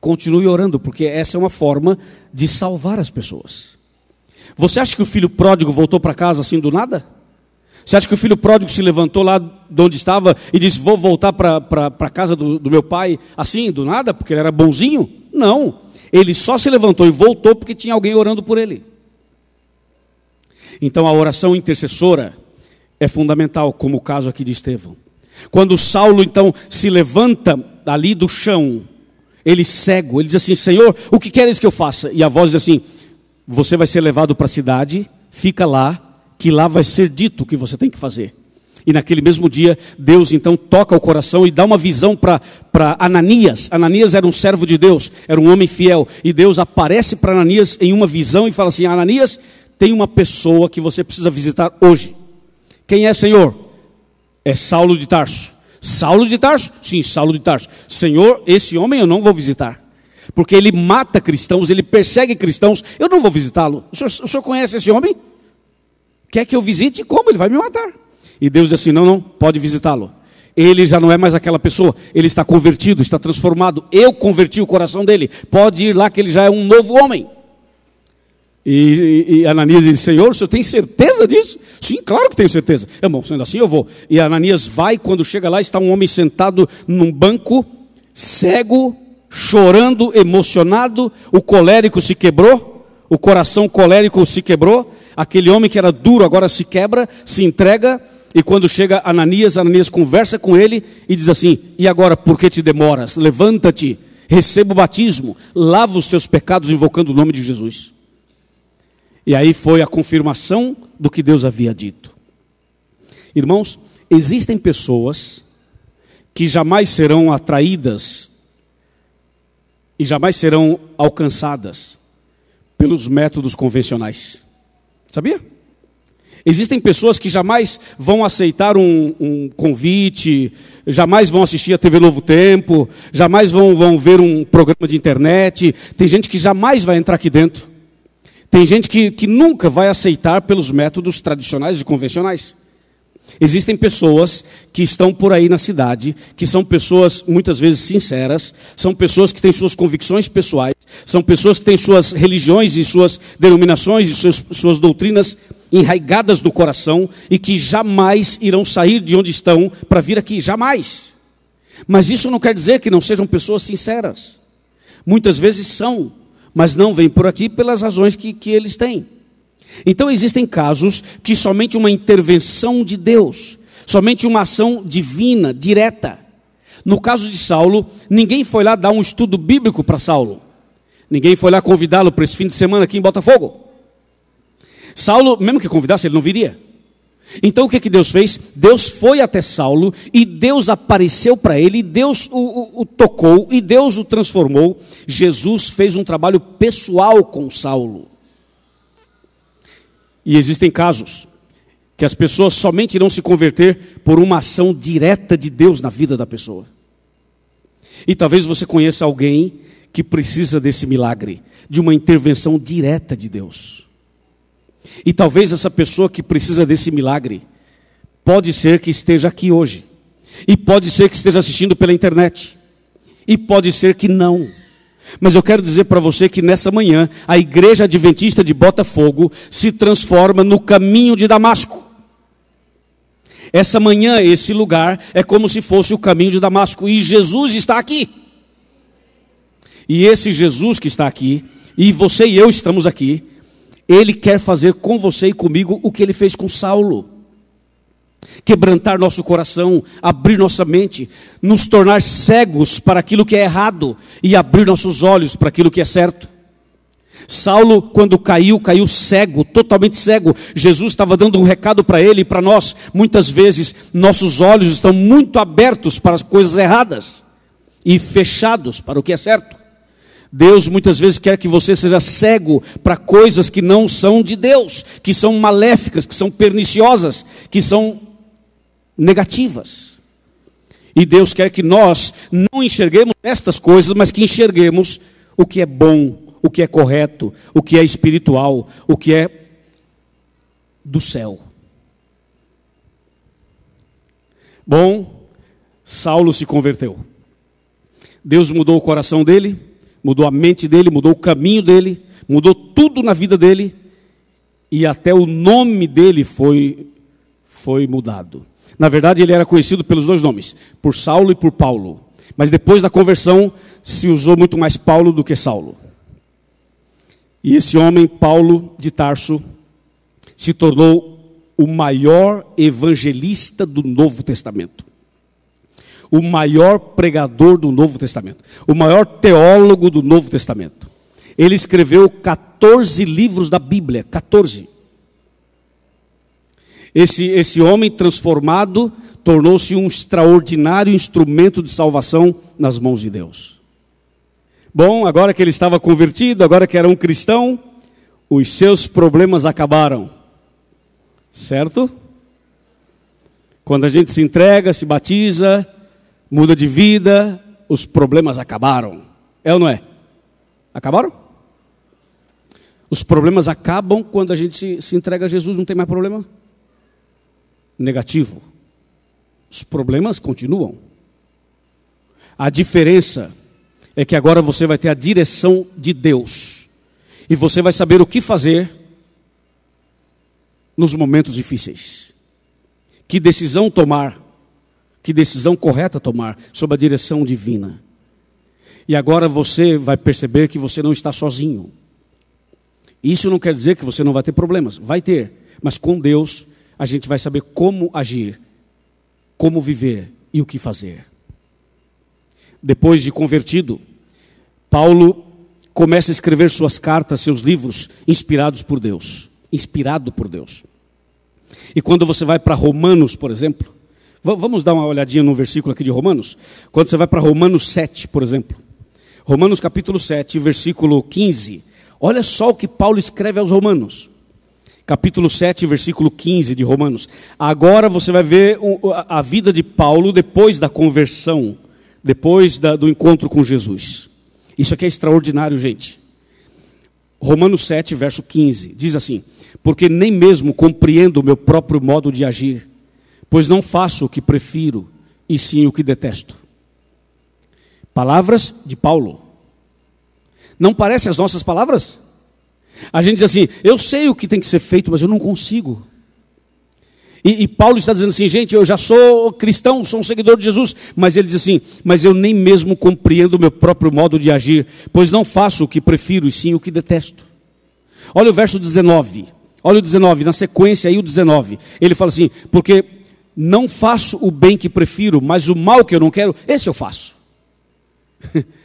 [SPEAKER 1] Continue orando, porque essa é uma forma de salvar as pessoas. Você acha que o filho pródigo voltou para casa assim do nada? Você acha que o filho pródigo se levantou lá de onde estava e disse: vou voltar para a casa do meu pai assim, do nada, porque ele era bonzinho? Não, ele só se levantou e voltou porque tinha alguém orando por ele. Então a oração intercessora é fundamental, como o caso aqui de Estevão. Quando Saulo então se levanta ali do chão, ele cego, ele diz assim: Senhor, o que queres que eu faça? E a voz diz assim: você vai ser levado para a cidade, fica lá, que lá vai ser dito o que você tem que fazer. E naquele mesmo dia, Deus então toca o coração e dá uma visão para Ananias. Ananias era um servo de Deus, era um homem fiel. E Deus aparece para Ananias em uma visão e fala assim: Ananias, tem uma pessoa que você precisa visitar hoje. Quem é, Senhor? É Saulo de Tarso. Saulo de Tarso? Sim, Saulo de Tarso. Senhor, esse homem eu não vou visitar, porque ele mata cristãos, ele persegue cristãos, eu não vou visitá-lo. O senhor conhece esse homem? Quer que eu visite? Como? Ele vai me matar. E Deus diz assim, não, pode visitá-lo. Ele já não é mais aquela pessoa, ele está convertido, está transformado. Eu converti o coração dele, pode ir lá que ele já é um novo homem. E Ananias diz, Senhor, o senhor tem certeza disso? Sim, claro que tenho certeza. Bom, sendo assim eu vou. E Ananias vai, quando chega lá, está um homem sentado num banco, cego, chorando, emocionado, o colérico se quebrou, o coração colérico se quebrou, aquele homem que era duro agora se quebra, se entrega, e quando chega Ananias conversa com ele e diz assim, e agora por que te demoras? Levanta-te, receba o batismo, lava os teus pecados invocando o nome de Jesus. E aí foi a confirmação do que Deus havia dito. Irmãos, existem pessoas que jamais serão atraídas e jamais serão alcançadas pelos métodos convencionais. Sabia? Existem pessoas que jamais vão aceitar um convite, jamais vão assistir a TV Novo Tempo, jamais vão ver um programa de internet. Tem gente que jamais vai entrar aqui dentro. Tem gente que nunca vai aceitar pelos métodos tradicionais e convencionais. Existem pessoas que estão por aí na cidade, que são pessoas muitas vezes sinceras, são pessoas que têm suas convicções pessoais, são pessoas que têm suas religiões e suas denominações e suas doutrinas enraigadas no coração e que jamais irão sair de onde estão para vir aqui, jamais. Mas isso não quer dizer que não sejam pessoas sinceras. Muitas vezes são, mas não vêm por aqui pelas razões que eles têm. Então existem casos que somente uma intervenção de Deus, somente uma ação divina, direta. No caso de Saulo, ninguém foi lá dar um estudo bíblico para Saulo. Ninguém foi lá convidá-lo para esse fim de semana aqui em Botafogo. Saulo, mesmo que convidasse, ele não viria. Então o que Deus fez? Deus foi até Saulo e Deus apareceu para ele, e Deus o tocou e Deus o transformou. Jesus fez um trabalho pessoal com Saulo. E existem casos que as pessoas somente irão se converter por uma ação direta de Deus na vida da pessoa. E talvez você conheça alguém que precisa desse milagre, de uma intervenção direta de Deus. E talvez essa pessoa que precisa desse milagre, pode ser que esteja aqui hoje, e pode ser que esteja assistindo pela internet, e pode ser que não. Mas eu quero dizer para você que nessa manhã, a Igreja Adventista de Botafogo se transforma no caminho de Damasco. Essa manhã, esse lugar, é como se fosse o caminho de Damasco, e Jesus está aqui. E esse Jesus que está aqui, e você e eu estamos aqui, Ele quer fazer com você e comigo o que Ele fez com Saulo. Quebrantar nosso coração, abrir nossa mente, nos tornar cegos para aquilo que é errado e abrir nossos olhos para aquilo que é certo. Saulo, quando caiu cego, totalmente cego. Jesus estava dando um recado para ele e para nós. Muitas vezes nossos olhos estão muito abertos para as coisas erradas e fechados para o que é certo. Deus muitas vezes quer que você seja cego para coisas que não são de Deus, que são maléficas, que são perniciosas, que são negativas. E Deus quer que nós não enxerguemos estas coisas, mas que enxerguemos o que é bom, o que é correto, o que é espiritual, o que é do céu. Bom, Saulo se converteu. Deus mudou o coração dele, mudou a mente dele, mudou o caminho dele, mudou tudo na vida dele, e até o nome dele foi mudado. Na verdade, ele era conhecido pelos dois nomes, por Saulo e por Paulo. Mas depois da conversão, se usou muito mais Paulo do que Saulo. E esse homem, Paulo de Tarso, se tornou o maior evangelista do Novo Testamento. O maior pregador do Novo Testamento. O maior teólogo do Novo Testamento. Ele escreveu 14 livros da Bíblia, 14. Esse homem transformado tornou-se um extraordinário instrumento de salvação nas mãos de Deus. Bom, agora que ele estava convertido, agora que era um cristão, os seus problemas acabaram. Certo? Quando a gente se entrega, se batiza, muda de vida, os problemas acabaram. É ou não é? Acabaram? Os problemas acabam quando a gente se entrega a Jesus, não tem mais problema? Negativo. Os problemas continuam. A diferença é que agora você vai ter a direção de Deus. E você vai saber o que fazer nos momentos difíceis. Que decisão tomar, que decisão correta tomar, sob a direção divina. E agora você vai perceber que você não está sozinho. Isso não quer dizer que você não vai ter problemas, vai ter. Mas com Deus, a gente vai saber como agir, como viver e o que fazer. Depois de convertido, Paulo começa a escrever suas cartas, seus livros, inspirados por Deus. Inspirado por Deus. E quando você vai para Romanos, por exemplo, vamos dar uma olhadinha no versículo aqui de Romanos. Quando você vai para Romanos 7, por exemplo. Romanos capítulo 7, versículo 15. Olha só o que Paulo escreve aos Romanos. Capítulo 7, versículo 15 de Romanos. Agora você vai ver a vida de Paulo depois da conversão, depois do encontro com Jesus. Isso aqui é extraordinário, gente. Romanos 7, verso 15, diz assim: porque nem mesmo compreendo o meu próprio modo de agir, pois não faço o que prefiro, e sim o que detesto. Palavras de Paulo. Não parecem as nossas palavras? A gente diz assim, eu sei o que tem que ser feito, mas eu não consigo. E Paulo está dizendo assim, gente, eu já sou cristão, sou um seguidor de Jesus, mas ele diz assim, mas eu nem mesmo compreendo o meu próprio modo de agir, pois não faço o que prefiro, e sim o que detesto. Olha o verso 19, olha o 19, na sequência aí o 19, ele fala assim, porque não faço o bem que prefiro, mas o mal que eu não quero, esse eu faço.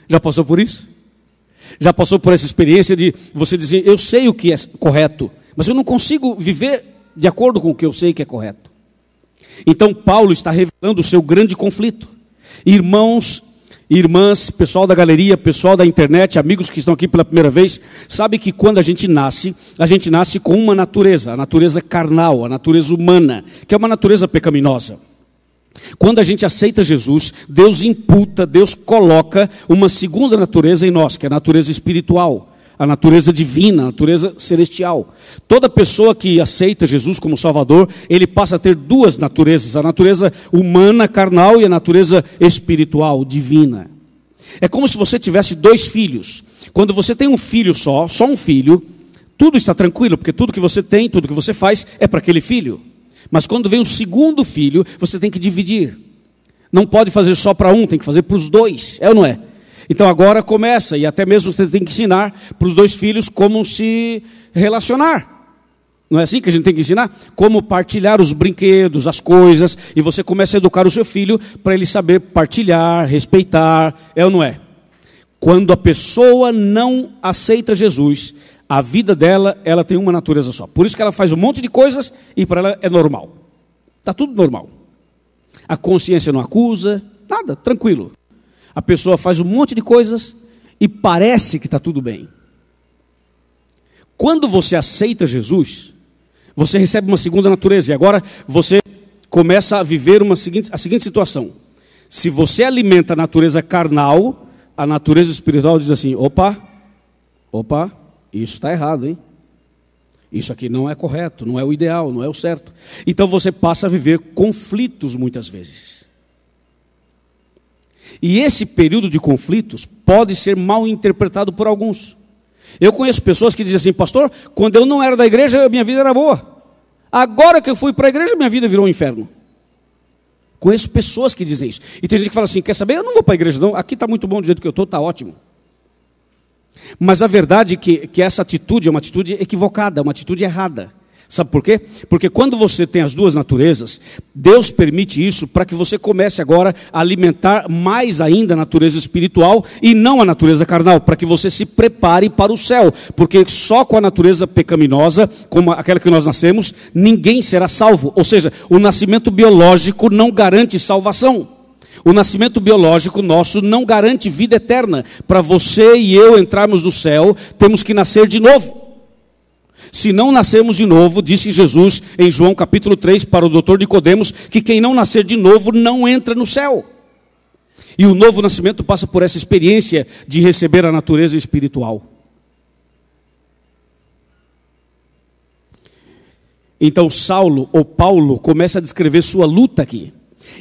[SPEAKER 1] Já passou por isso? Já passou por essa experiência de você dizer, eu sei o que é correto, mas eu não consigo viver de acordo com o que eu sei que é correto. Então Paulo está revelando o seu grande conflito. Irmãos, irmãs, pessoal da galeria, pessoal da internet, amigos que estão aqui pela primeira vez, sabe que quando a gente nasce com uma natureza, a natureza carnal, a natureza humana, que é uma natureza pecaminosa. Quando a gente aceita Jesus, Deus imputa, Deus coloca uma segunda natureza em nós, que é a natureza espiritual, a natureza divina, a natureza celestial. Toda pessoa que aceita Jesus como Salvador, ele passa a ter duas naturezas, a natureza humana, carnal, e a natureza espiritual, divina. É como se você tivesse dois filhos. Quando você tem um filho só um filho, tudo está tranquilo, porque tudo que você tem, tudo que você faz é para aquele filho. Mas quando vem o segundo filho, você tem que dividir. Não pode fazer só para um, tem que fazer para os dois, é ou não é? Então agora começa, e até mesmo você tem que ensinar para os dois filhos como se relacionar. Não é assim que a gente tem que ensinar? Como partilhar os brinquedos, as coisas, e você começa a educar o seu filho para ele saber partilhar, respeitar, é ou não é? Quando a pessoa não aceita Jesus, a vida dela, ela tem uma natureza só. Por isso que ela faz um monte de coisas e para ela é normal. Está tudo normal. A consciência não acusa, nada, tranquilo. A pessoa faz um monte de coisas e parece que está tudo bem. Quando você aceita Jesus, você recebe uma segunda natureza. E agora você começa a viver a seguinte situação. Se você alimenta a natureza carnal, a natureza espiritual diz assim, opa, isso está errado, hein? Isso aqui não é correto, não é o ideal, não é o certo. Então você passa a viver conflitos muitas vezes. E esse período de conflitos pode ser mal interpretado por alguns. Eu conheço pessoas que dizem assim, pastor, quando eu não era da igreja, minha vida era boa. Agora que eu fui para a igreja, minha vida virou um inferno. Conheço pessoas que dizem isso. E tem gente que fala assim, quer saber? Eu não vou para a igreja não, aqui está muito bom do jeito que eu estou, está ótimo. Mas a verdade é que essa atitude é uma atitude equivocada, uma atitude errada. Sabe por quê? Porque quando você tem as duas naturezas, Deus permite isso para que você comece agora a alimentar mais ainda a natureza espiritual e não a natureza carnal, para que você se prepare para o céu. Porque só com a natureza pecaminosa, como aquela que nós nascemos, ninguém será salvo. Ou seja, o nascimento biológico não garante salvação. O nascimento biológico nosso não garante vida eterna. Para você e eu entrarmos no céu, temos que nascer de novo. Se não nascermos de novo, disse Jesus em João capítulo 3 para o doutor Nicodemos, que quem não nascer de novo não entra no céu. E o novo nascimento passa por essa experiência de receber a natureza espiritual. Então Saulo, ou Paulo, começa a descrever sua luta aqui.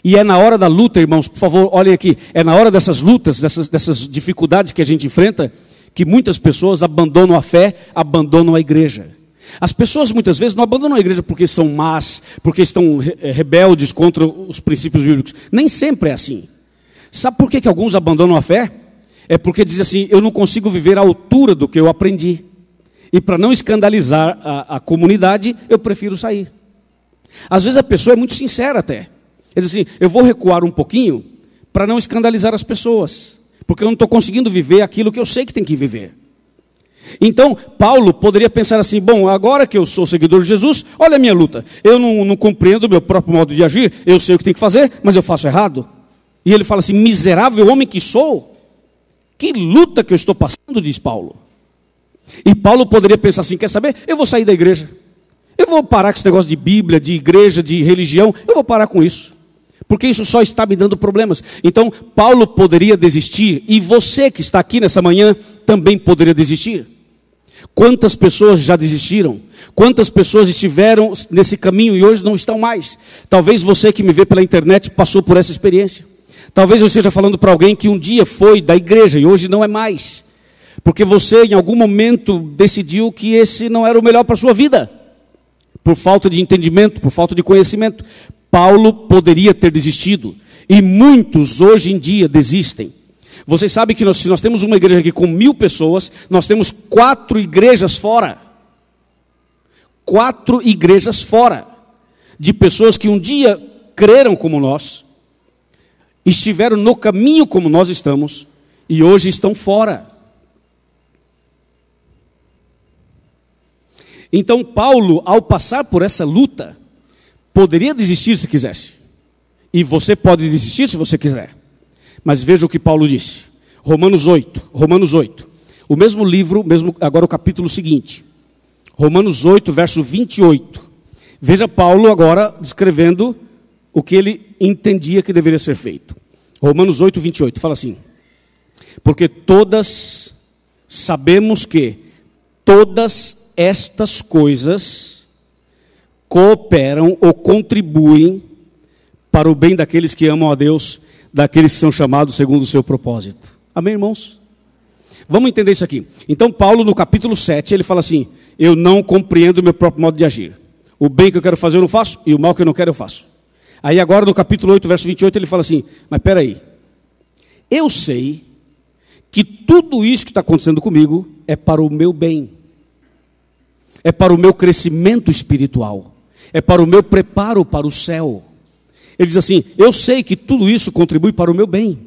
[SPEAKER 1] E é na hora da luta, irmãos, por favor, olhem aqui, é na hora dessas lutas, dessas dificuldades que a gente enfrenta, que muitas pessoas abandonam a fé, abandonam a igreja. As pessoas muitas vezes não abandonam a igreja porque são más, porque estão rebeldes contra os princípios bíblicos. Nem sempre é assim. Sabe por que alguns abandonam a fé? É porque dizem assim, eu não consigo viver à altura do que eu aprendi. E para não escandalizar a comunidade, eu prefiro sair. Às vezes a pessoa é muito sincera até. Ele diz assim, eu vou recuar um pouquinho para não escandalizar as pessoas. Porque eu não estou conseguindo viver aquilo que eu sei que tem que viver. Então, Paulo poderia pensar assim, bom, agora que eu sou seguidor de Jesus, olha a minha luta. Eu não compreendo o meu próprio modo de agir, eu sei o que tem que fazer, mas eu faço errado. E ele fala assim, miserável homem que sou, que luta que eu estou passando, diz Paulo. E Paulo poderia pensar assim, quer saber? Eu vou sair da igreja. Eu vou parar com esse negócio de Bíblia, de igreja, de religião, eu vou parar com isso. Porque isso só está me dando problemas. Então, Paulo poderia desistir, e você que está aqui nessa manhã também poderia desistir. Quantas pessoas já desistiram? Quantas pessoas estiveram nesse caminho e hoje não estão mais? Talvez você que me vê pela internet passou por essa experiência. Talvez eu esteja falando para alguém que um dia foi da igreja e hoje não é mais. Porque você em algum momento decidiu que esse não era o melhor para a sua vida. Por falta de entendimento, por falta de conhecimento. Paulo poderia ter desistido. E muitos hoje em dia desistem. Vocês sabem que se nós temos uma igreja aqui com 1000 pessoas, nós temos 4 igrejas fora. 4 igrejas fora. De pessoas que um dia creram como nós, estiveram no caminho como nós estamos, e hoje estão fora. Então Paulo, ao passar por essa luta, poderia desistir se quisesse. E você pode desistir se você quiser. Mas veja o que Paulo disse. Romanos 8. O mesmo livro, agora o capítulo seguinte. Romanos 8, verso 28. Veja Paulo agora descrevendo o que ele entendia que deveria ser feito. Romanos 8, 28. Fala assim. Porque todas sabemos que todas estas coisas cooperam ou contribuem para o bem daqueles que amam a Deus, daqueles que são chamados segundo o seu propósito. Amém, irmãos? Vamos entender isso aqui. Então Paulo no capítulo 7, ele fala assim, eu não compreendo o meu próprio modo de agir. O bem que eu quero fazer eu não faço, e o mal que eu não quero eu faço. Aí agora no capítulo 8, verso 28, ele fala assim, mas espera aí, eu sei que tudo isso que está acontecendo comigo é para o meu bem. É para o meu crescimento espiritual. É para o meu preparo para o céu. Ele diz assim, eu sei que tudo isso contribui para o meu bem.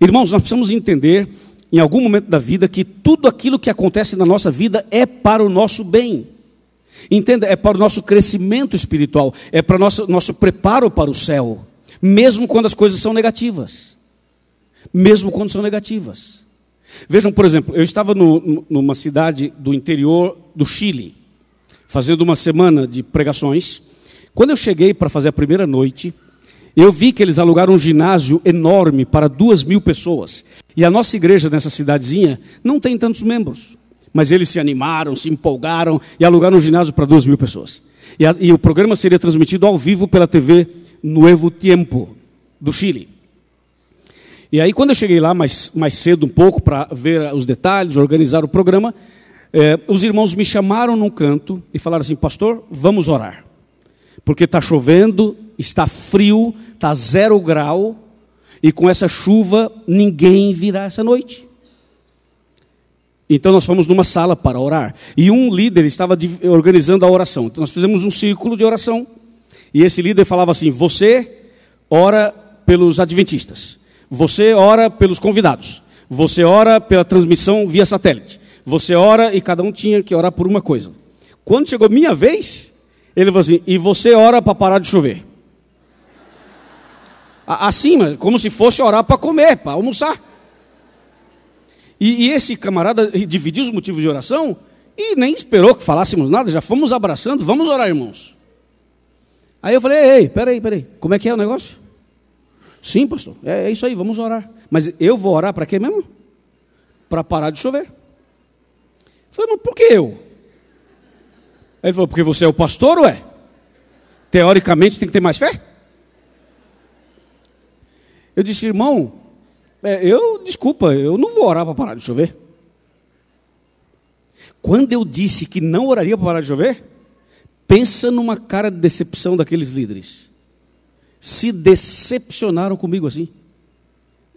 [SPEAKER 1] Irmãos, nós precisamos entender, em algum momento da vida, que tudo aquilo que acontece na nossa vida é para o nosso bem. Entenda, é para o nosso crescimento espiritual, é para o nosso preparo para o céu, mesmo quando as coisas são negativas. Mesmo quando são negativas. Vejam, por exemplo, eu estava numa cidade do interior do Chile, fazendo uma semana de pregações. Quando eu cheguei para fazer a primeira noite, eu vi que eles alugaram um ginásio enorme para 2.000 pessoas. E a nossa igreja nessa cidadezinha não tem tantos membros. Mas eles se animaram, se empolgaram e alugaram um ginásio para 2.000 pessoas. E o programa seria transmitido ao vivo pela TV Nuevo Tiempo, do Chile. E aí quando eu cheguei lá mais cedo um pouco para ver os detalhes, organizar o programa, os irmãos me chamaram num canto e falaram assim, pastor, vamos orar. Porque está chovendo, está frio, está 0 grau, e com essa chuva ninguém virá essa noite. Então nós fomos numa sala para orar, e um líder estava organizando a oração. Então nós fizemos um círculo de oração, e esse líder falava assim, você ora pelos adventistas, você ora pelos convidados, você ora pela transmissão via satélite, você ora, e cada um tinha que orar por uma coisa. Quando chegou minha vez, ele falou assim, e você ora para parar de chover. Assim, como se fosse orar para comer, para almoçar. E esse camarada dividiu os motivos de oração, E nem esperou que falássemos nada, já fomos abraçando, vamos orar, irmãos. Aí eu falei, ei, peraí, como é que é o negócio? Sim, pastor, é isso aí, vamos orar. Mas eu vou orar para quê mesmo? Para parar de chover. Eu falei, mas por que eu? Aí ele falou, porque você é o pastor, ué? Teoricamente tem que ter mais fé? Eu disse, irmão, desculpa, eu não vou orar para parar de chover. Quando eu disse que não oraria para parar de chover, pensa numa cara de decepção daqueles líderes. Se decepcionaram comigo assim.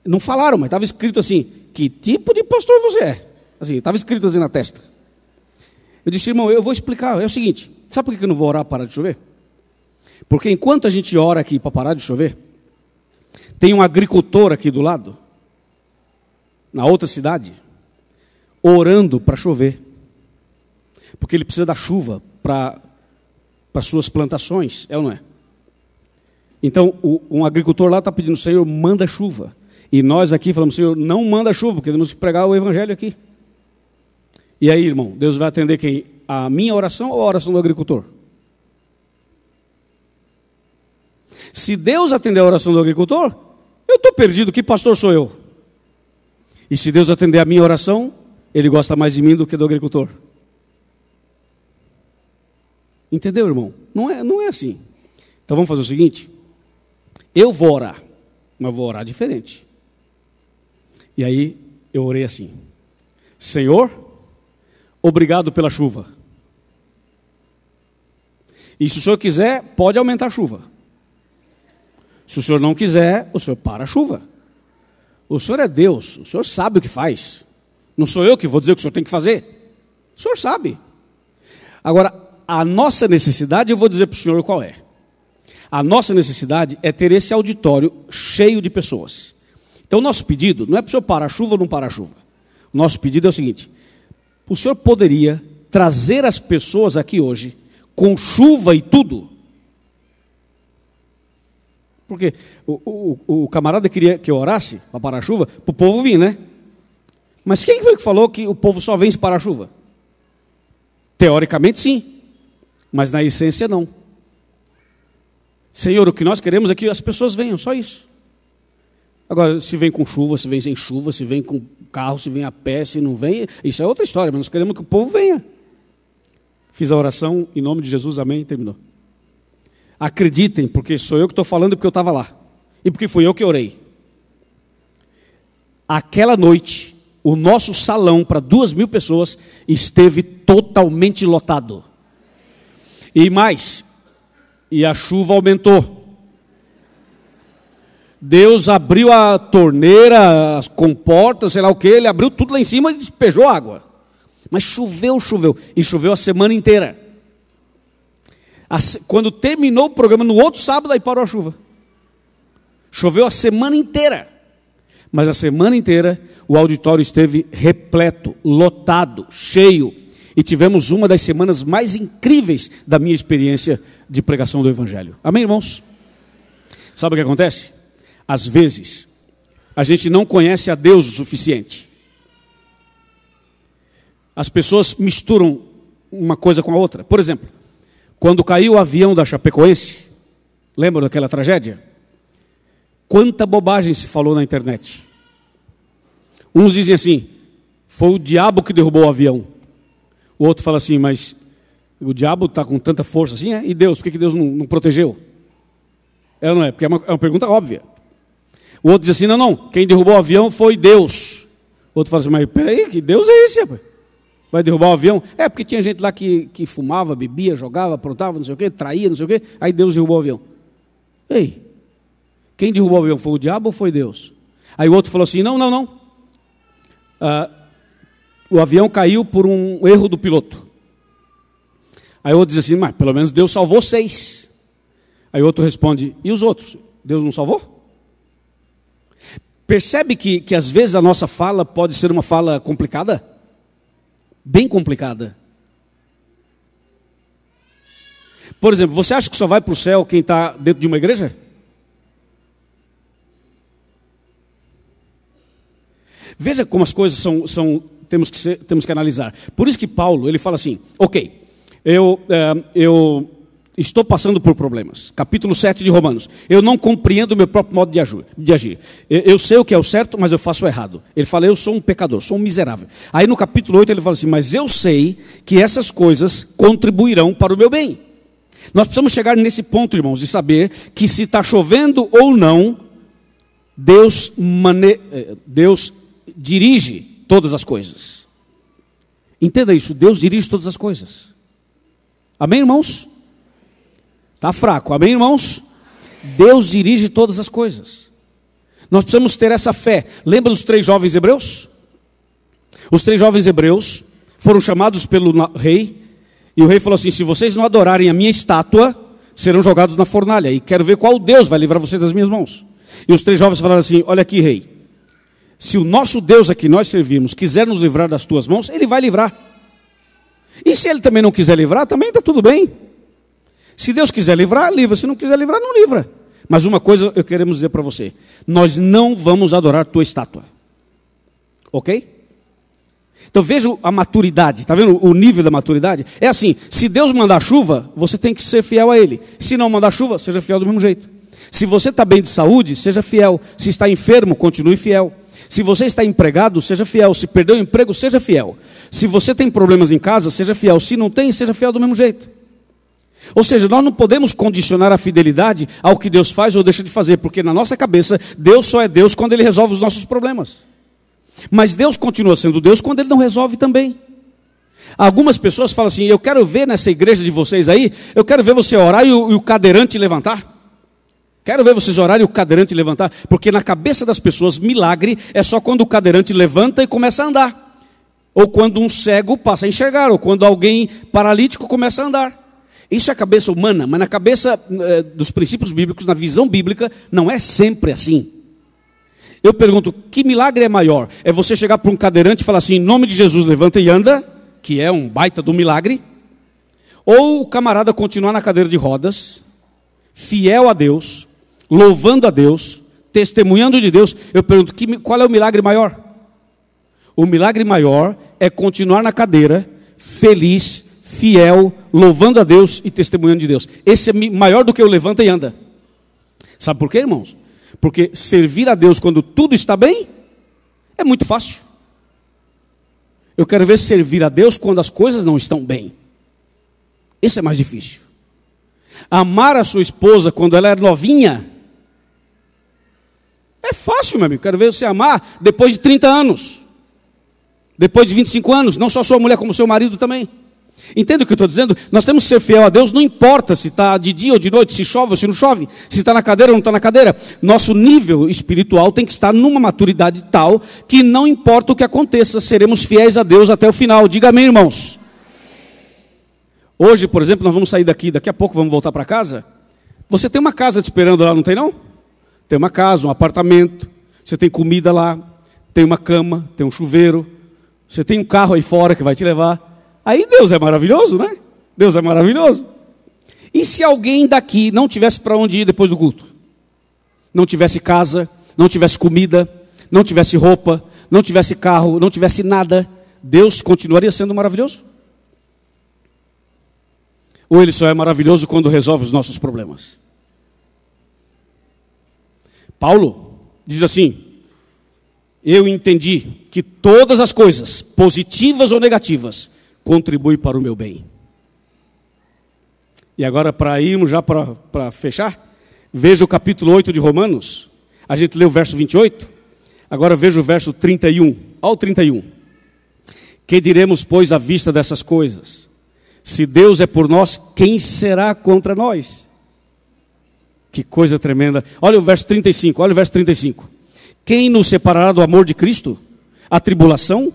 [SPEAKER 1] Não falaram, mas estava escrito assim, que tipo de pastor você é? Assim, estava escrito assim na testa. Eu disse, irmão, eu vou explicar, é o seguinte, sabe por que eu não vou orar para parar de chover? Porque enquanto a gente ora aqui para parar de chover, tem um agricultor aqui do lado, na outra cidade, orando para chover. Porque ele precisa da chuva para suas plantações, é ou não é? Então, um agricultor lá está pedindo, Senhor, manda chuva. E nós aqui falamos, Senhor, não manda chuva, porque temos que pregar o evangelho aqui. E aí, irmão, Deus vai atender quem? A minha oração ou a oração do agricultor? Se Deus atender a oração do agricultor, eu estou perdido, que pastor sou eu? E se Deus atender a minha oração, Ele gosta mais de mim do que do agricultor. Entendeu, irmão? Não é assim. Então vamos fazer o seguinte, eu vou orar, mas vou orar diferente. E aí eu orei assim, Senhor, obrigado pela chuva. E se o Senhor quiser, pode aumentar a chuva. Se o Senhor não quiser, o Senhor para a chuva. O Senhor é Deus, o Senhor sabe o que faz. Não sou eu que vou dizer o que o Senhor tem que fazer. O Senhor sabe. Agora, a nossa necessidade, eu vou dizer para o Senhor qual é. A nossa necessidade é ter esse auditório cheio de pessoas. Então, o nosso pedido não é para o Senhor parar a chuva ou não parar a chuva. O nosso pedido é o seguinte, o Senhor poderia trazer as pessoas aqui hoje, com chuva e tudo. Porque o camarada queria que eu orasse para parar a chuva, para o povo vir, né? Mas quem foi que falou que o povo só vem se parar a chuva? Teoricamente sim, mas na essência não. Senhor, o que nós queremos é que as pessoas venham, só isso. Agora, se vem com chuva, se vem sem chuva, se vem com carro, se vem a pé, se não vem, isso é outra história, mas nós queremos que o povo venha. Fiz a oração, em nome de Jesus, amém, terminou. Acreditem, porque sou eu que estou falando e porque eu estava lá. E porque fui eu que orei. Aquela noite, o nosso salão para 2.000 pessoas esteve totalmente lotado. E mais, e a chuva aumentou. Deus abriu a torneira, as comportas, sei lá o que, Ele abriu tudo lá em cima e despejou água. Mas choveu, e choveu a semana inteira. Quando terminou o programa, no outro sábado, aí parou a chuva. Choveu a semana inteira. Mas a semana inteira, o auditório esteve repleto, lotado, cheio. E tivemos uma das semanas mais incríveis da minha experiência de pregação do Evangelho. Amém, irmãos? Sabe o que acontece? Às vezes, a gente não conhece a Deus o suficiente. As pessoas misturam uma coisa com a outra. Por exemplo, quando caiu o avião da Chapecoense, lembra daquela tragédia? Quanta bobagem se falou na internet. Uns dizem assim, foi o diabo que derrubou o avião. O outro fala assim, mas o diabo está com tanta força assim, é? E Deus, por que Deus não protegeu? É ou não é? Porque é uma pergunta óbvia. O outro diz assim, não, quem derrubou o avião foi Deus. O outro fala assim, mas peraí, que Deus é esse, rapaz? Vai derrubar o avião? É, porque tinha gente lá que fumava, bebia, jogava, aprontava, não sei o quê, traía, não sei o quê, aí Deus derrubou o avião. Ei, quem derrubou o avião, foi o diabo ou foi Deus? Aí o outro falou assim, não. O avião caiu por um erro do piloto. Aí o outro diz assim, mas pelo menos Deus salvou 6. Aí o outro responde, e os outros? Deus não salvou? Percebe que às vezes a nossa fala pode ser uma fala complicada? Bem complicada. Por exemplo, você acha que só vai para o céu quem está dentro de uma igreja? Veja como as coisas são temos que analisar. Por isso que Paulo, ele fala assim, ok, eu estou passando por problemas. Capítulo 7 de Romanos. Eu não compreendo o meu próprio modo de agir. Eu sei o que é o certo, mas eu faço o errado. Ele fala, eu sou um pecador, sou um miserável. Aí no capítulo 8 ele fala assim, mas eu sei que essas coisas contribuirão para o meu bem. Nós precisamos chegar nesse ponto, irmãos, de saber que se está chovendo ou não, Deus dirige todas as coisas. Entenda isso, Deus dirige todas as coisas. Amém, irmãos? Está fraco, amém, irmãos? Deus dirige todas as coisas. Nós precisamos ter essa fé. Lembra dos 3 jovens hebreus? Os 3 jovens hebreus foram chamados pelo rei, e o rei falou assim, se vocês não adorarem a minha estátua, serão jogados na fornalha, e quero ver qual Deus vai livrar vocês das minhas mãos. E os 3 jovens falaram assim, olha aqui, rei, se o nosso Deus a que nós servimos quiser nos livrar das tuas mãos, ele vai livrar. E se ele também não quiser livrar, também está tudo bem. Se Deus quiser livrar, livra. Se não quiser livrar, não livra. Mas uma coisa eu queremos dizer para você, nós não vamos adorar a tua estátua. Ok? Então veja a maturidade, está vendo o nível da maturidade? É assim, se Deus mandar chuva, você tem que ser fiel a Ele. Se não mandar chuva, seja fiel do mesmo jeito. Se você está bem de saúde, seja fiel. Se está enfermo, continue fiel. Se você está empregado, seja fiel. Se perdeu o emprego, seja fiel. Se você tem problemas em casa, seja fiel. Se não tem, seja fiel do mesmo jeito. Ou seja, nós não podemos condicionar a fidelidade ao que Deus faz ou deixa de fazer, porque na nossa cabeça, Deus só é Deus quando Ele resolve os nossos problemas. Mas Deus continua sendo Deus quando Ele não resolve também. Algumas pessoas falam assim, eu quero ver nessa igreja de vocês aí, eu quero ver você orar e o cadeirante levantar. Quero ver vocês orarem e o cadeirante levantar, porque na cabeça das pessoas, milagre é só quando o cadeirante levanta e começa a andar. Ou quando um cego passa a enxergar, ou quando alguém paralítico começa a andar. Isso é a cabeça humana, mas na cabeça dos princípios bíblicos, na visão bíblica, não é sempre assim. Eu pergunto, que milagre é maior? É você chegar para um cadeirante e falar assim, em nome de Jesus, levanta e anda, que é um baita do milagre, ou o camarada continuar na cadeira de rodas, fiel a Deus, louvando a Deus, testemunhando de Deus. Eu pergunto, qual é o milagre maior? O milagre maior é continuar na cadeira, feliz, fiel, louvando a Deus e testemunhando de Deus. Esse é maior do que o levanta e anda. Sabe por quê, irmãos? Porque servir a Deus quando tudo está bem, é muito fácil. Eu quero ver servir a Deus quando as coisas não estão bem. Esse é mais difícil. Amar a sua esposa quando ela é novinha, é fácil, meu amigo. Quero ver você amar depois de 30 anos. Depois de 25 anos, não só sua mulher, como seu marido também. Entende o que eu estou dizendo? Nós temos que ser fiel a Deus, não importa se está de dia ou de noite, se chove ou se não chove, se está na cadeira ou não está na cadeira. Nosso nível espiritual tem que estar numa maturidade tal, que não importa o que aconteça, seremos fiéis a Deus até o final. Diga amém, irmãos. Hoje, por exemplo, nós vamos sair daqui a pouco vamos voltar para casa. Você tem uma casa te esperando lá, não tem não? Tem uma casa, um apartamento, você tem comida lá, tem uma cama, tem um chuveiro, você tem um carro aí fora que vai te levar. Aí Deus é maravilhoso, né? Deus é maravilhoso. E se alguém daqui não tivesse para onde ir depois do culto? Não tivesse casa, não tivesse comida, não tivesse roupa, não tivesse carro, não tivesse nada, Deus continuaria sendo maravilhoso? Ou Ele só é maravilhoso quando resolve os nossos problemas? Paulo diz assim, eu entendi que todas as coisas, positivas ou negativas, contribuem para o meu bem. E agora, para irmos já para fechar, veja o capítulo 8 de Romanos. A gente leu o verso 28, agora veja o verso 31. Olha o 31. Que diremos, pois, à vista dessas coisas? Se Deus é por nós, quem será contra nós? Que coisa tremenda. Olha o verso 35, olha o verso 35. Quem nos separará do amor de Cristo? A tribulação,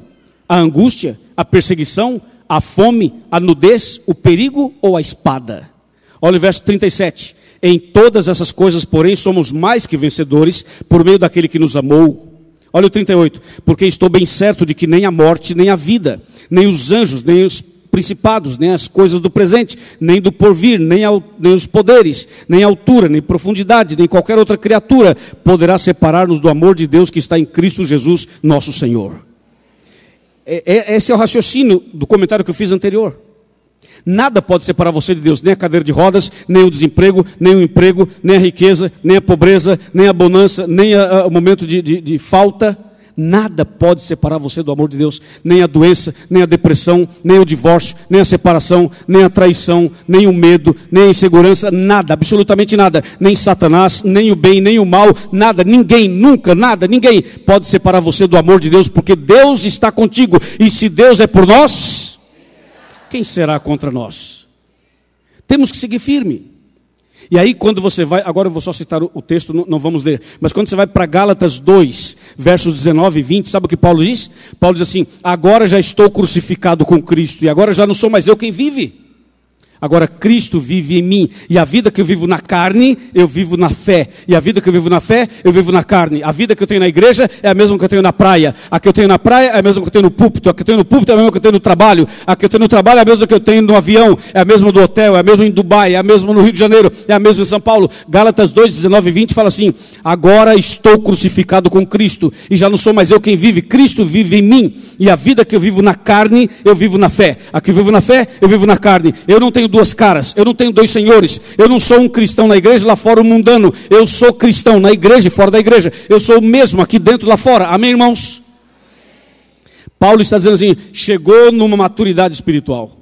[SPEAKER 1] a angústia, a perseguição, a fome, a nudez, o perigo ou a espada? Olha o verso 37. Em todas essas coisas, porém, somos mais que vencedores por meio daquele que nos amou. Olha o 38. Porque estou bem certo de que nem a morte, nem a vida, nem os anjos, nem os principados, nem as coisas do presente, nem do porvir, nem os poderes, nem a altura, nem profundidade, nem qualquer outra criatura poderá separar-nos do amor de Deus que está em Cristo Jesus, nosso Senhor. Esse é o raciocínio do comentário que eu fiz anterior. Nada pode separar você de Deus, nem a cadeira de rodas, nem o desemprego, nem o emprego, nem a riqueza, nem a pobreza, nem a bonança, nem o momento de falta. Nada pode separar você do amor de Deus, nem a doença, nem a depressão, nem o divórcio, nem a separação, nem a traição, nem o medo, nem a insegurança, nada, absolutamente nada, nem Satanás, nem o bem, nem o mal, nada, ninguém, nunca, nada, ninguém pode separar você do amor de Deus, porque Deus está contigo, e se Deus é por nós, quem será contra nós? Temos que seguir firme. E aí quando você vai, agora eu vou só citar o texto, não vamos ler, mas quando você vai para Gálatas 2, versos 19 e 20, sabe o que Paulo diz? Paulo diz assim: agora já estou crucificado com Cristo, e agora já não sou mais eu quem vive. Agora Cristo vive em mim, e a vida que eu vivo na carne, eu vivo na fé. E a vida que eu vivo na fé, eu vivo na carne. A vida que eu tenho na igreja é a mesma que eu tenho na praia. A que eu tenho na praia é a mesma que eu tenho no púlpito. A que eu tenho no púlpito é a mesma que eu tenho no trabalho. A que eu tenho no trabalho é a mesma que eu tenho no avião. É a mesma do hotel, é a mesma em Dubai, é a mesma no Rio de Janeiro, é a mesma em São Paulo. Gálatas 2, 19 e 20 fala assim: agora estou crucificado com Cristo, e já não sou mais eu quem vive, Cristo vive em mim. E a vida que eu vivo na carne, eu vivo na fé. A que eu vivo na fé, eu vivo na carne. Eu não tenho duas caras, eu não tenho dois senhores. Eu não sou um cristão na igreja, lá fora um mundano. Eu sou cristão na igreja e fora da igreja. Eu sou o mesmo aqui dentro e lá fora. Amém, irmãos? Paulo está dizendo assim: chegou numa maturidade espiritual.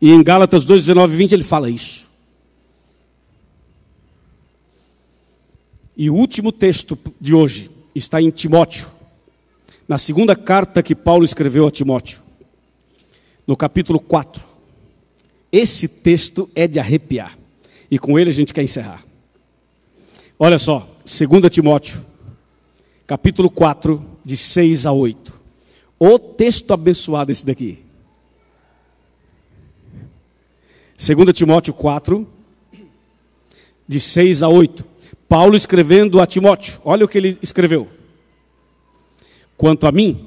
[SPEAKER 1] E em Gálatas 2, 19 e 20 ele fala isso. E o último texto de hoje está em Timóteo, na segunda carta que Paulo escreveu a Timóteo, no capítulo 4. Esse texto é de arrepiar, e com ele a gente quer encerrar. Olha só, 2 Timóteo, capítulo 4, de 6 a 8. O texto abençoado esse daqui. 2 Timóteo 4, de 6 a 8. Paulo escrevendo a Timóteo, olha o que ele escreveu. Quanto a mim,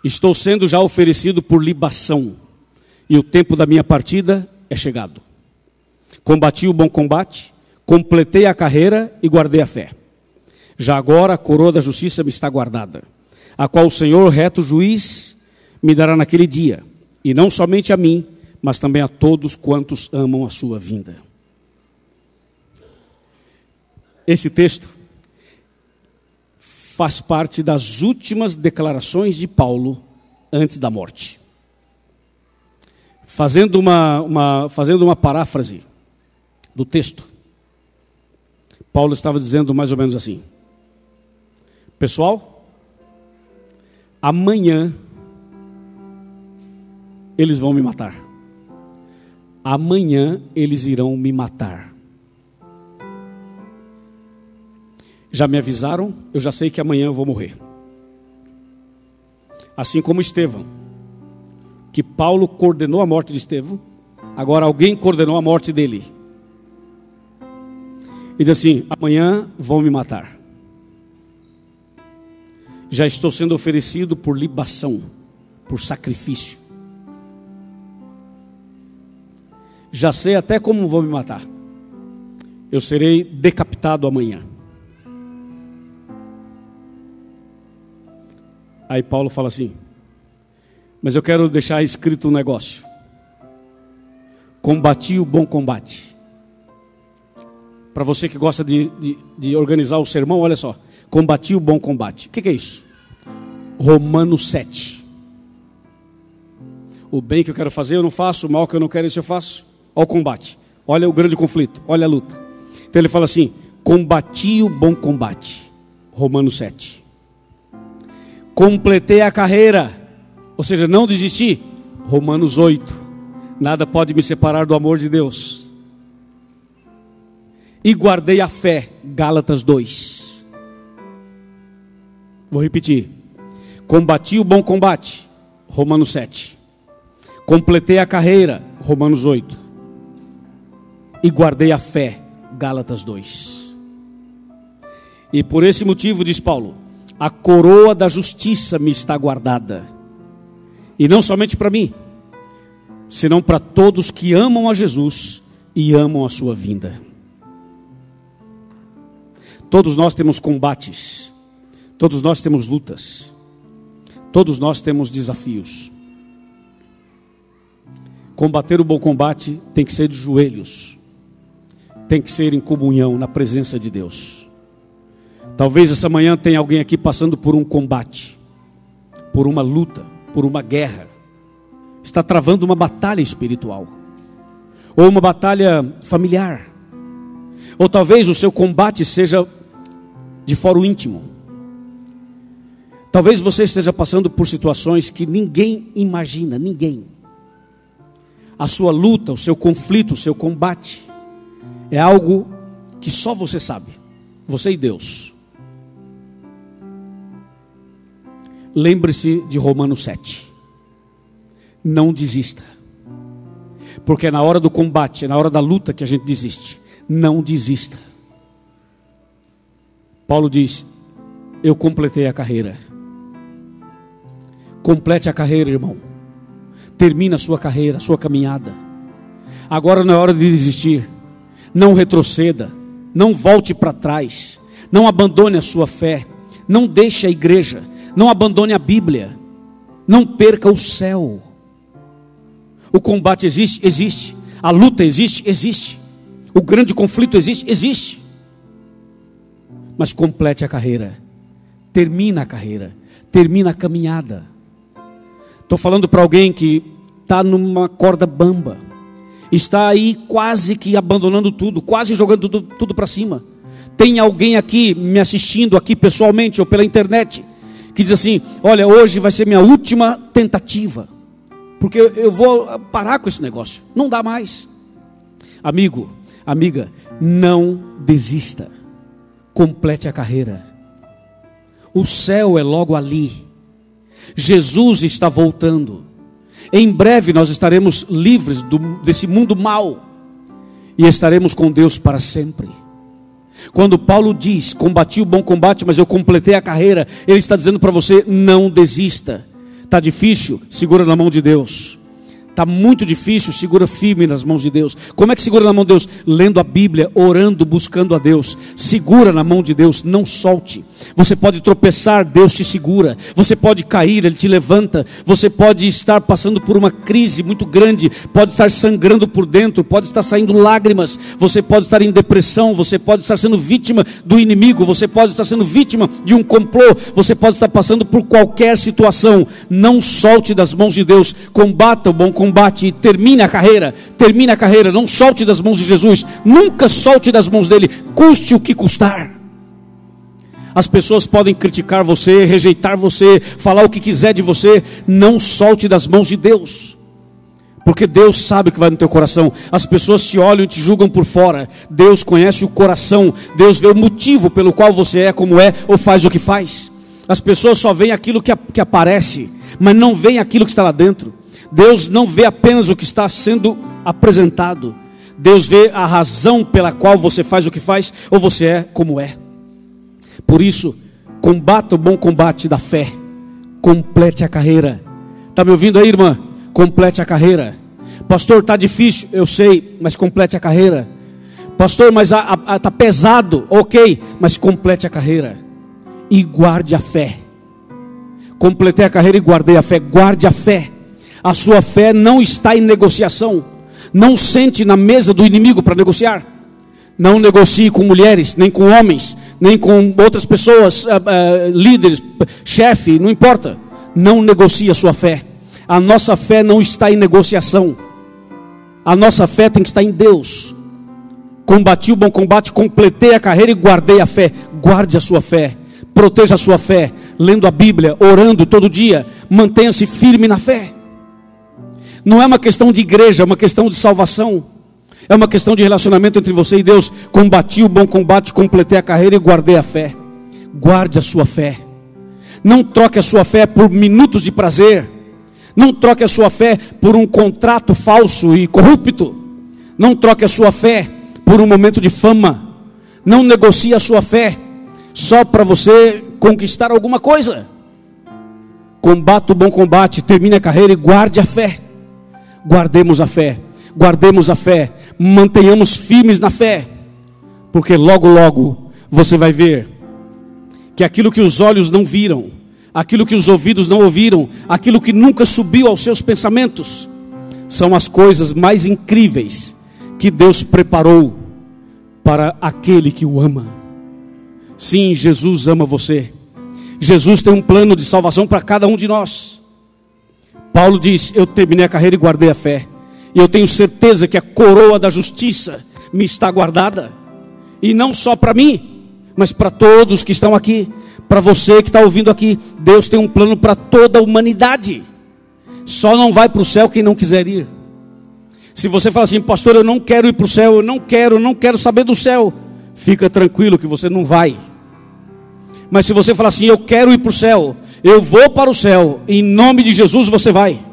[SPEAKER 1] estou sendo já oferecido por libação, e o tempo da minha partida é chegado. Combati o bom combate, completei a carreira e guardei a fé. Já agora a coroa da justiça me está guardada, a qual o Senhor, reto juiz, me dará naquele dia, e não somente a mim, mas também a todos quantos amam a sua vinda. Esse texto faz parte das últimas declarações de Paulo antes da morte. Fazendo uma paráfrase do texto, Paulo estava dizendo mais ou menos assim: pessoal, amanhã eles vão me matar. Amanhã eles irão me matar. Já me avisaram, eu já sei que amanhã eu vou morrer. Assim como Estevão, que Paulo coordenou a morte de Estevão, agora alguém coordenou a morte dele. E diz assim: amanhã vão me matar. Já estou sendo oferecido por libação, por sacrifício. Já sei até como vão me matar. Eu serei decapitado amanhã. Aí Paulo fala assim: mas eu quero deixar escrito um negócio. Combati o bom combate. Para você que gosta de organizar o sermão, olha só. Combati o bom combate. O que é isso? Romanos 7. O bem que eu quero fazer eu não faço, o mal que eu não quero isso eu faço. Olha o combate, olha o grande conflito, olha a luta. Então ele fala assim: combati o bom combate. Romanos 7. Completei a carreira, ou seja, não desisti. Romanos 8. Nada pode me separar do amor de Deus. E guardei a fé. Gálatas 2. Vou repetir. Combati o bom combate. Romanos 7. Completei a carreira. Romanos 8. E guardei a fé. Gálatas 2. E por esse motivo, diz Paulo, a coroa da justiça me está guardada. E não somente para mim, senão para todos que amam a Jesus e amam a sua vinda. Todos nós temos combates. Todos nós temos lutas. Todos nós temos desafios. Combater o bom combate tem que ser de joelhos. Tem que ser em comunhão, na presença de Deus. Talvez essa manhã tenha alguém aqui passando por um combate, por uma luta, por uma guerra. Está travando uma batalha espiritual. Ou uma batalha familiar. Ou talvez o seu combate seja de fórum íntimo. Talvez você esteja passando por situações que ninguém imagina, ninguém. A sua luta, o seu conflito, o seu combate é algo que só você sabe, você e Deus. Lembre-se de Romanos 7. Não desista. Porque é na hora do combate, é na hora da luta que a gente desiste. Não desista. Paulo diz: eu completei a carreira. Complete a carreira, irmão. Termina a sua carreira, a sua caminhada. Agora não é hora de desistir. Não retroceda. Não volte para trás. Não abandone a sua fé. Não deixe a igreja. Não abandone a Bíblia. Não perca o céu. O combate existe? Existe. A luta existe? Existe. O grande conflito existe? Existe. Mas complete a carreira. Termina a carreira. Termina a caminhada. Estou falando para alguém que está numa corda bamba. Está aí quase que abandonando tudo. Quase jogando tudo para cima. Tem alguém aqui me assistindo aqui pessoalmente ou pela internet que diz assim: olha, hoje vai ser minha última tentativa. Porque eu vou parar com esse negócio. Não dá mais. Amigo, amiga, não desista. Complete a carreira. O céu é logo ali. Jesus está voltando. Em breve nós estaremos livres desse mundo mau. E estaremos com Deus para sempre. Quando Paulo diz: combati o bom combate, mas eu completei a carreira, ele está dizendo para você: não desista. Está difícil? Segura na mão de Deus. Está muito difícil? Segura firme nas mãos de Deus. Como é que segura na mão de Deus? Lendo a Bíblia, orando, buscando a Deus. Segura na mão de Deus, não solte. Você pode tropeçar, Deus te segura. Você pode cair, Ele te levanta. Você pode estar passando por uma crise muito grande. Pode estar sangrando por dentro. Pode estar saindo lágrimas. Você pode estar em depressão. Você pode estar sendo vítima do inimigo. Você pode estar sendo vítima de um complô. Você pode estar passando por qualquer situação. Não solte das mãos de Deus. Combata o bom combate e termine a carreira. Termine a carreira. Não solte das mãos de Jesus. Nunca solte das mãos dele. Custe o que custar. As pessoas podem criticar você, rejeitar você, falar o que quiser de você. Não solte das mãos de Deus. Porque Deus sabe o que vai no teu coração. As pessoas te olham e te julgam por fora. Deus conhece o coração. Deus vê o motivo pelo qual você é como é ou faz o que faz. As pessoas só veem aquilo que aparece, mas não veem aquilo que está lá dentro. Deus não vê apenas o que está sendo apresentado. Deus vê a razão pela qual você faz o que faz ou você é como é. Por isso, combata o bom combate da fé. Complete a carreira. Está me ouvindo aí, irmã? Complete a carreira. Pastor, está difícil, eu sei, mas complete a carreira. Pastor, mas está pesado, ok, mas complete a carreira. E guarde a fé. Completei a carreira e guardei a fé. Guarde a fé. A sua fé não está em negociação. Não sente na mesa do inimigo para negociar. Não negocie com mulheres, nem com homens, nem com outras pessoas, líderes, chefe, não importa. Não negocie a sua fé. A nossa fé não está em negociação. A nossa fé tem que estar em Deus. Combati o bom combate, completei a carreira e guardei a fé. Guarde a sua fé. Proteja a sua fé. Lendo a Bíblia, orando todo dia. Mantenha-se firme na fé. Não é uma questão de igreja, é uma questão de salvação. É uma questão de relacionamento entre você e Deus. Combati o bom combate, completei a carreira e guardei a fé. Guarde a sua fé. Não troque a sua fé por minutos de prazer. Não troque a sua fé por um contrato falso e corrupto. Não troque a sua fé por um momento de fama. Não negocie a sua fé só para você conquistar alguma coisa. Combata o bom combate, termine a carreira e guarde a fé. Guardemos a fé. Guardemos a fé, mantenhamos firmes na fé, porque logo logo você vai ver que aquilo que os olhos não viram, aquilo que os ouvidos não ouviram, aquilo que nunca subiu aos seus pensamentos, são as coisas mais incríveis que Deus preparou para aquele que o ama. Sim, Jesus ama você. Jesus tem um plano de salvação para cada um de nós. Paulo diz: eu terminei a carreira e guardei a fé, e eu tenho certeza que a coroa da justiça me está guardada, e não só para mim, mas para todos que estão aqui, para você que está ouvindo aqui. Deus tem um plano para toda a humanidade. Só não vai para o céu quem não quiser ir. Se você fala assim: pastor, eu não quero ir para o céu, eu não quero saber do céu, fica tranquilo que você não vai. Mas se você falar assim: eu quero ir para o céu, eu vou para o céu, em nome de Jesus você vai.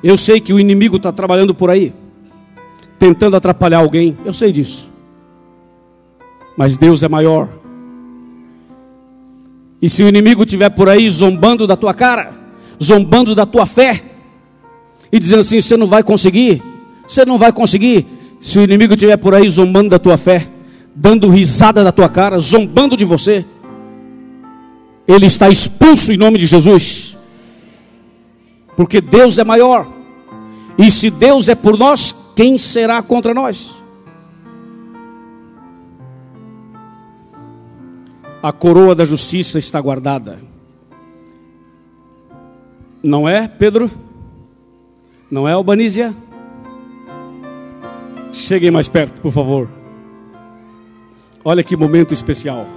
[SPEAKER 1] Eu sei que o inimigo está trabalhando por aí, tentando atrapalhar alguém, eu sei disso. Mas Deus é maior. E se o inimigo estiver por aí zombando da tua cara, zombando da tua fé, e dizendo assim: você não vai conseguir, você não vai conseguir. Se o inimigo estiver por aí zombando da tua fé, dando risada da tua cara, zombando de você, ele está expulso em nome de Jesus. Porque Deus é maior. E se Deus é por nós, quem será contra nós? A coroa da justiça está guardada. Não é, Pedro? Não é, Albanísia? Cheguem mais perto, por favor. Olha que momento especial.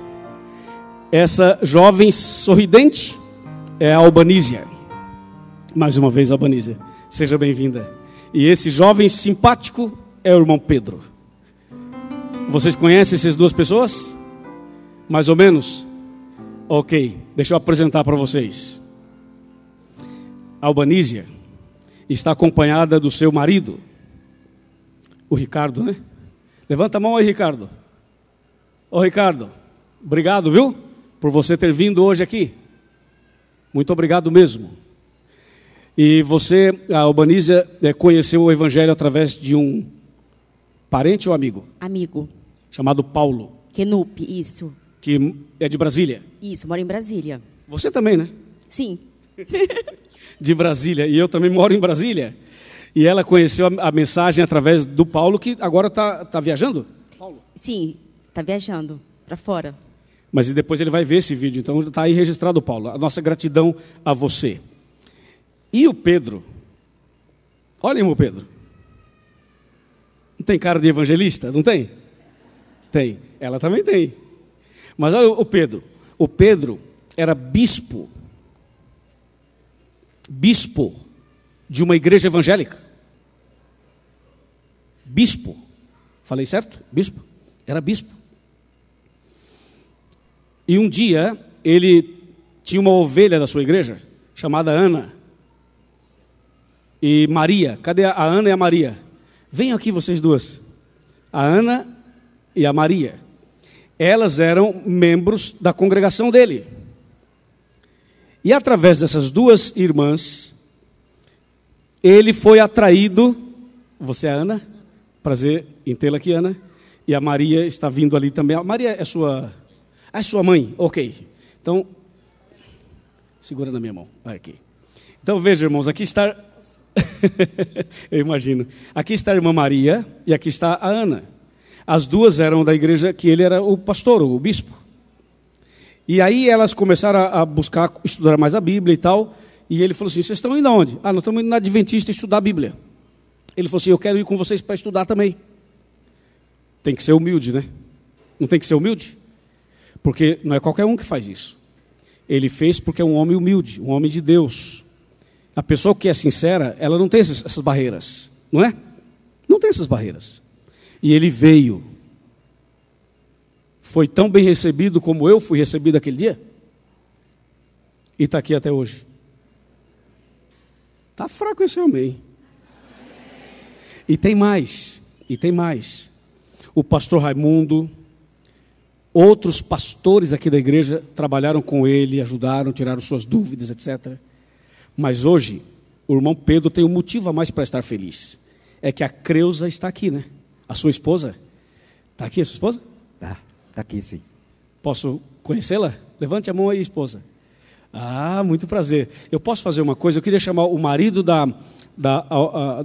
[SPEAKER 1] Essa jovem sorridente é a Albanísia. Mais uma vez, Albanísia, seja bem-vinda. E esse jovem simpático é o irmão Pedro. Vocês conhecem essas duas pessoas? Mais ou menos? Ok, deixa eu apresentar para vocês. A Albanísia está acompanhada do seu marido, o Ricardo, né? Levanta a mão aí, Ricardo. Ô Ricardo, obrigado, viu? Por você ter vindo hoje aqui. Muito obrigado mesmo. E você, a Albanísia, conheceu o Evangelho através de um parente ou amigo?
[SPEAKER 2] Amigo.
[SPEAKER 1] Chamado Paulo.
[SPEAKER 2] Kenup, isso.
[SPEAKER 1] Que é de Brasília?
[SPEAKER 2] Isso, moro em Brasília.
[SPEAKER 1] Você também, né?
[SPEAKER 2] Sim.
[SPEAKER 1] De Brasília, e eu também moro em Brasília. E ela conheceu a mensagem através do Paulo, que agora está viajando? Paulo?
[SPEAKER 2] Sim, está viajando para fora.
[SPEAKER 1] Mas depois ele vai ver esse vídeo, então está aí registrado, Paulo. A nossa gratidão a você. E o Pedro? Olha, irmão Pedro. Não tem cara de evangelista? Não tem? Tem. Ela também tem. Mas olha o Pedro. O Pedro era bispo. Bispo de uma igreja evangélica. Bispo. Falei certo? Bispo. Era bispo. E um dia ele tinha uma ovelha da sua igreja chamada Ana e Maria. Cadê a Ana e a Maria? Venham aqui vocês duas. A Ana e a Maria. Elas eram membros da congregação dele. E através dessas duas irmãs, ele foi atraído. Você é a Ana? Prazer em tê-la aqui, Ana. E a Maria está vindo ali também. A Maria é sua... Ah, é sua mãe? Ok. Então, segura na minha mão. Vai aqui. Então, veja, irmãos, aqui está... Eu imagino. Aqui está a irmã Maria e aqui está a Ana. As duas eram da igreja que ele era o pastor, o bispo. E aí elas começaram a buscar, estudar mais a Bíblia e tal. E ele falou assim: vocês estão indo aonde? Ah, nós estamos indo na Adventista estudar a Bíblia. Ele falou assim: eu quero ir com vocês para estudar também. Tem que ser humilde, né? Não tem que ser humilde? Porque não é qualquer um que faz isso. Ele fez porque é um homem humilde, um homem de Deus. A pessoa que é sincera, ela não tem essas barreiras, não é? Não tem essas barreiras. E ele veio. Foi tão bem recebido como eu fui recebido aquele dia. E está aqui até hoje. Está fraco esse homem. E tem mais. E tem mais. O pastor Raimundo, outros pastores aqui da igreja trabalharam com ele, ajudaram, tiraram suas dúvidas, etc. Mas hoje, o irmão Pedro tem um motivo a mais para estar feliz. É que a Creuza está aqui, né? A sua esposa. Está aqui a sua esposa? Tá.
[SPEAKER 3] Está aqui, sim.
[SPEAKER 1] Posso conhecê-la? Levante a mão aí, esposa. Ah, muito prazer. Eu posso fazer uma coisa? Eu queria chamar o marido da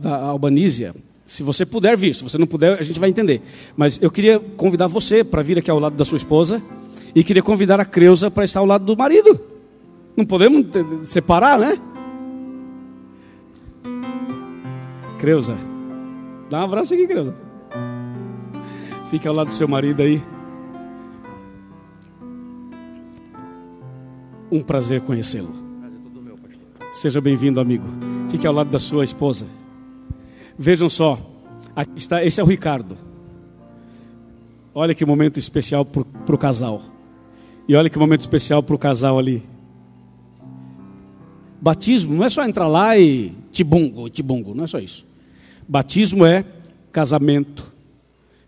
[SPEAKER 1] Albanísia. Se você puder vir, se você não puder, a gente vai entender. Mas eu queria convidar você para vir aqui ao lado da sua esposa. E queria convidar a Creuza para estar ao lado do marido. Não podemos separar, né? Creuza, dá um abraço aqui, Creuza. Fica ao lado do seu marido aí. Um prazer conhecê-lo. Seja bem-vindo, amigo. Fique ao lado da sua esposa. Vejam só, aqui está, esse é o Ricardo. Olha que momento especial para o casal. E olha que momento especial para o casal ali. Batismo não é só entrar lá e tibungo, não é só isso. Batismo é casamento,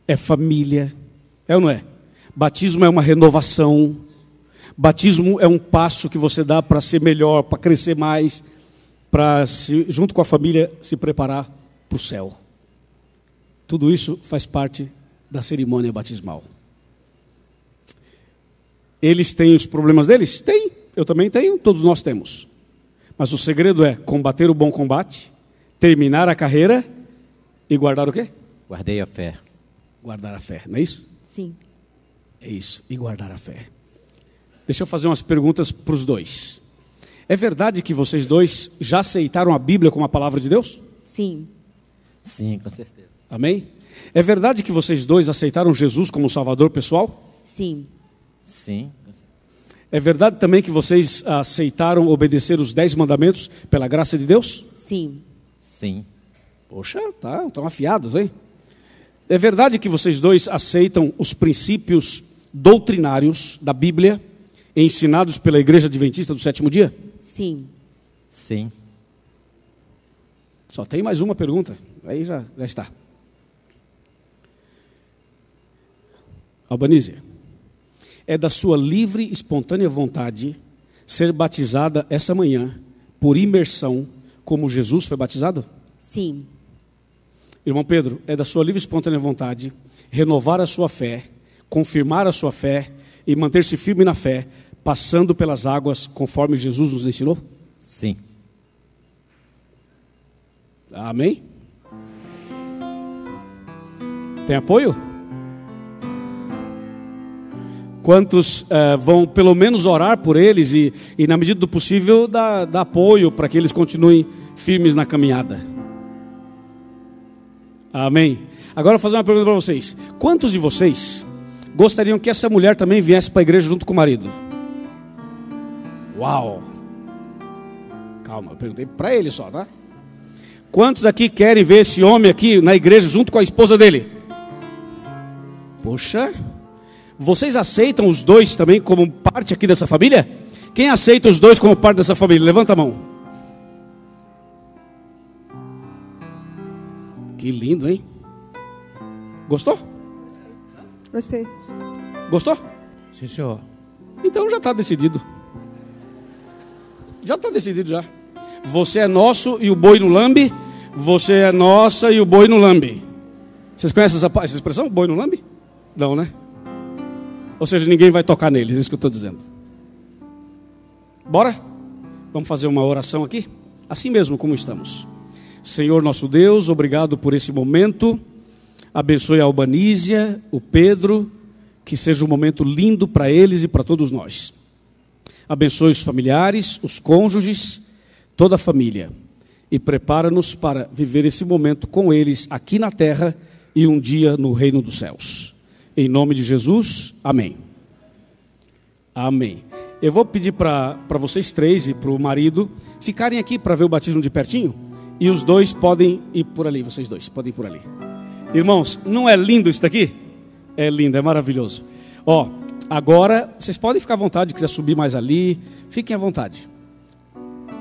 [SPEAKER 1] é família, é ou não é? Batismo é uma renovação. Batismo é um passo que você dá para ser melhor, para crescer mais, para, junto com a família, se preparar para o céu. Tudo isso faz parte da cerimônia batismal. Eles têm os problemas deles? Tem, eu também tenho, todos nós temos. Mas o segredo é combater o bom combate, terminar a carreira e guardar o quê?
[SPEAKER 3] Guardei a fé.
[SPEAKER 1] Guardar a fé, não é isso?
[SPEAKER 2] Sim.
[SPEAKER 1] É isso, e guardar a fé. Deixa eu fazer umas perguntas para os dois. É verdade que vocês dois já aceitaram a Bíblia como a palavra de Deus?
[SPEAKER 2] Sim.
[SPEAKER 3] Sim, com certeza.
[SPEAKER 1] Amém? É verdade que vocês dois aceitaram Jesus como Salvador pessoal?
[SPEAKER 2] Sim.
[SPEAKER 3] Sim.
[SPEAKER 1] É verdade também que vocês aceitaram obedecer os 10 mandamentos pela graça de Deus?
[SPEAKER 2] Sim.
[SPEAKER 3] Sim.
[SPEAKER 1] Poxa, estão afiados, hein? É verdade que vocês dois aceitam os princípios doutrinários da Bíblia ensinados pela Igreja Adventista do Sétimo Dia?
[SPEAKER 2] Sim.
[SPEAKER 3] Sim.
[SPEAKER 1] Só tem mais uma pergunta, aí já está. Albanísia, é da sua livre e espontânea vontade ser batizada essa manhã por imersão como Jesus foi batizado?
[SPEAKER 2] Sim.
[SPEAKER 1] Irmão Pedro, é da sua livre e espontânea vontade renovar a sua fé, confirmar a sua fé e manter-se firme na fé, passando pelas águas conforme Jesus nos ensinou?
[SPEAKER 3] Sim.
[SPEAKER 1] Amém? Tem apoio? Quantos vão pelo menos orar por eles e na medida do possível dar apoio para que eles continuem firmes na caminhada? Amém? Agora eu vou fazer uma pergunta para vocês. Quantos de vocês gostariam que essa mulher também viesse para a igreja junto com o marido? Uau! Calma, eu perguntei para ele só, tá? Quantos aqui querem ver esse homem aqui na igreja junto com a esposa dele? Poxa, vocês aceitam os dois também como parte aqui dessa família? Quem aceita os dois como parte dessa família? Levanta a mão. Que lindo, hein? Gostou?
[SPEAKER 4] Gostei.
[SPEAKER 1] Gostou?
[SPEAKER 3] Sim, senhor.
[SPEAKER 1] Então já está decidido. Já está decidido já. Você é nosso e o boi no lambe. Você é nossa e o boi no lambe. Vocês conhecem essa expressão? Boi no lambe? Não, né? Ou seja, ninguém vai tocar neles, é isso que eu estou dizendo. Bora? Vamos fazer uma oração aqui? Assim mesmo como estamos. Senhor nosso Deus, obrigado por esse momento. Abençoe a Albanísia, o Pedro, que seja um momento lindo para eles e para todos nós. Abençoe os familiares, os cônjuges, toda a família. E prepara-nos para viver esse momento com eles aqui na terra e um dia no reino dos céus. Em nome de Jesus, amém. Amém. Eu vou pedir para vocês três e para o marido ficarem aqui para ver o batismo de pertinho. E os dois podem ir por ali, vocês dois podem ir por ali. Irmãos, não é lindo isso daqui? É lindo, é maravilhoso. Ó, agora vocês podem ficar à vontade, quiser subir mais ali, fiquem à vontade.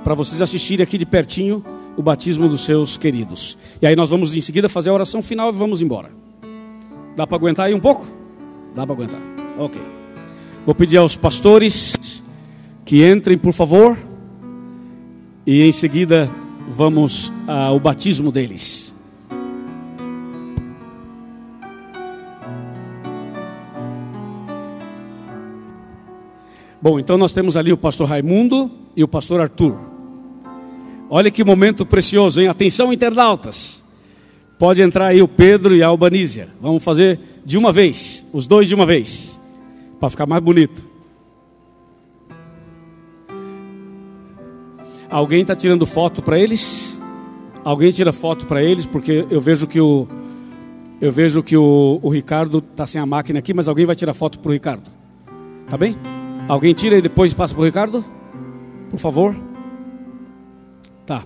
[SPEAKER 1] Para vocês assistirem aqui de pertinho o batismo dos seus queridos. E aí nós vamos em seguida fazer a oração final e vamos embora. Dá para aguentar aí um pouco? Dá para aguentar. Ok. Vou pedir aos pastores que entrem, por favor. E em seguida vamos ao batismo deles. Bom, então nós temos ali o pastor Raimundo e o pastor Arthur. Olha que momento precioso, hein? Atenção, internautas. Pode entrar aí o Pedro e a Albanísia. Vamos fazer de uma vez, os dois de uma vez, para ficar mais bonito. Alguém está tirando foto para eles? Alguém tira foto para eles, porque eu vejo que o Ricardo está sem a máquina aqui, mas alguém vai tirar foto para o Ricardo. Tá bem? Alguém tira e depois passa para o Ricardo? Por favor. Tá.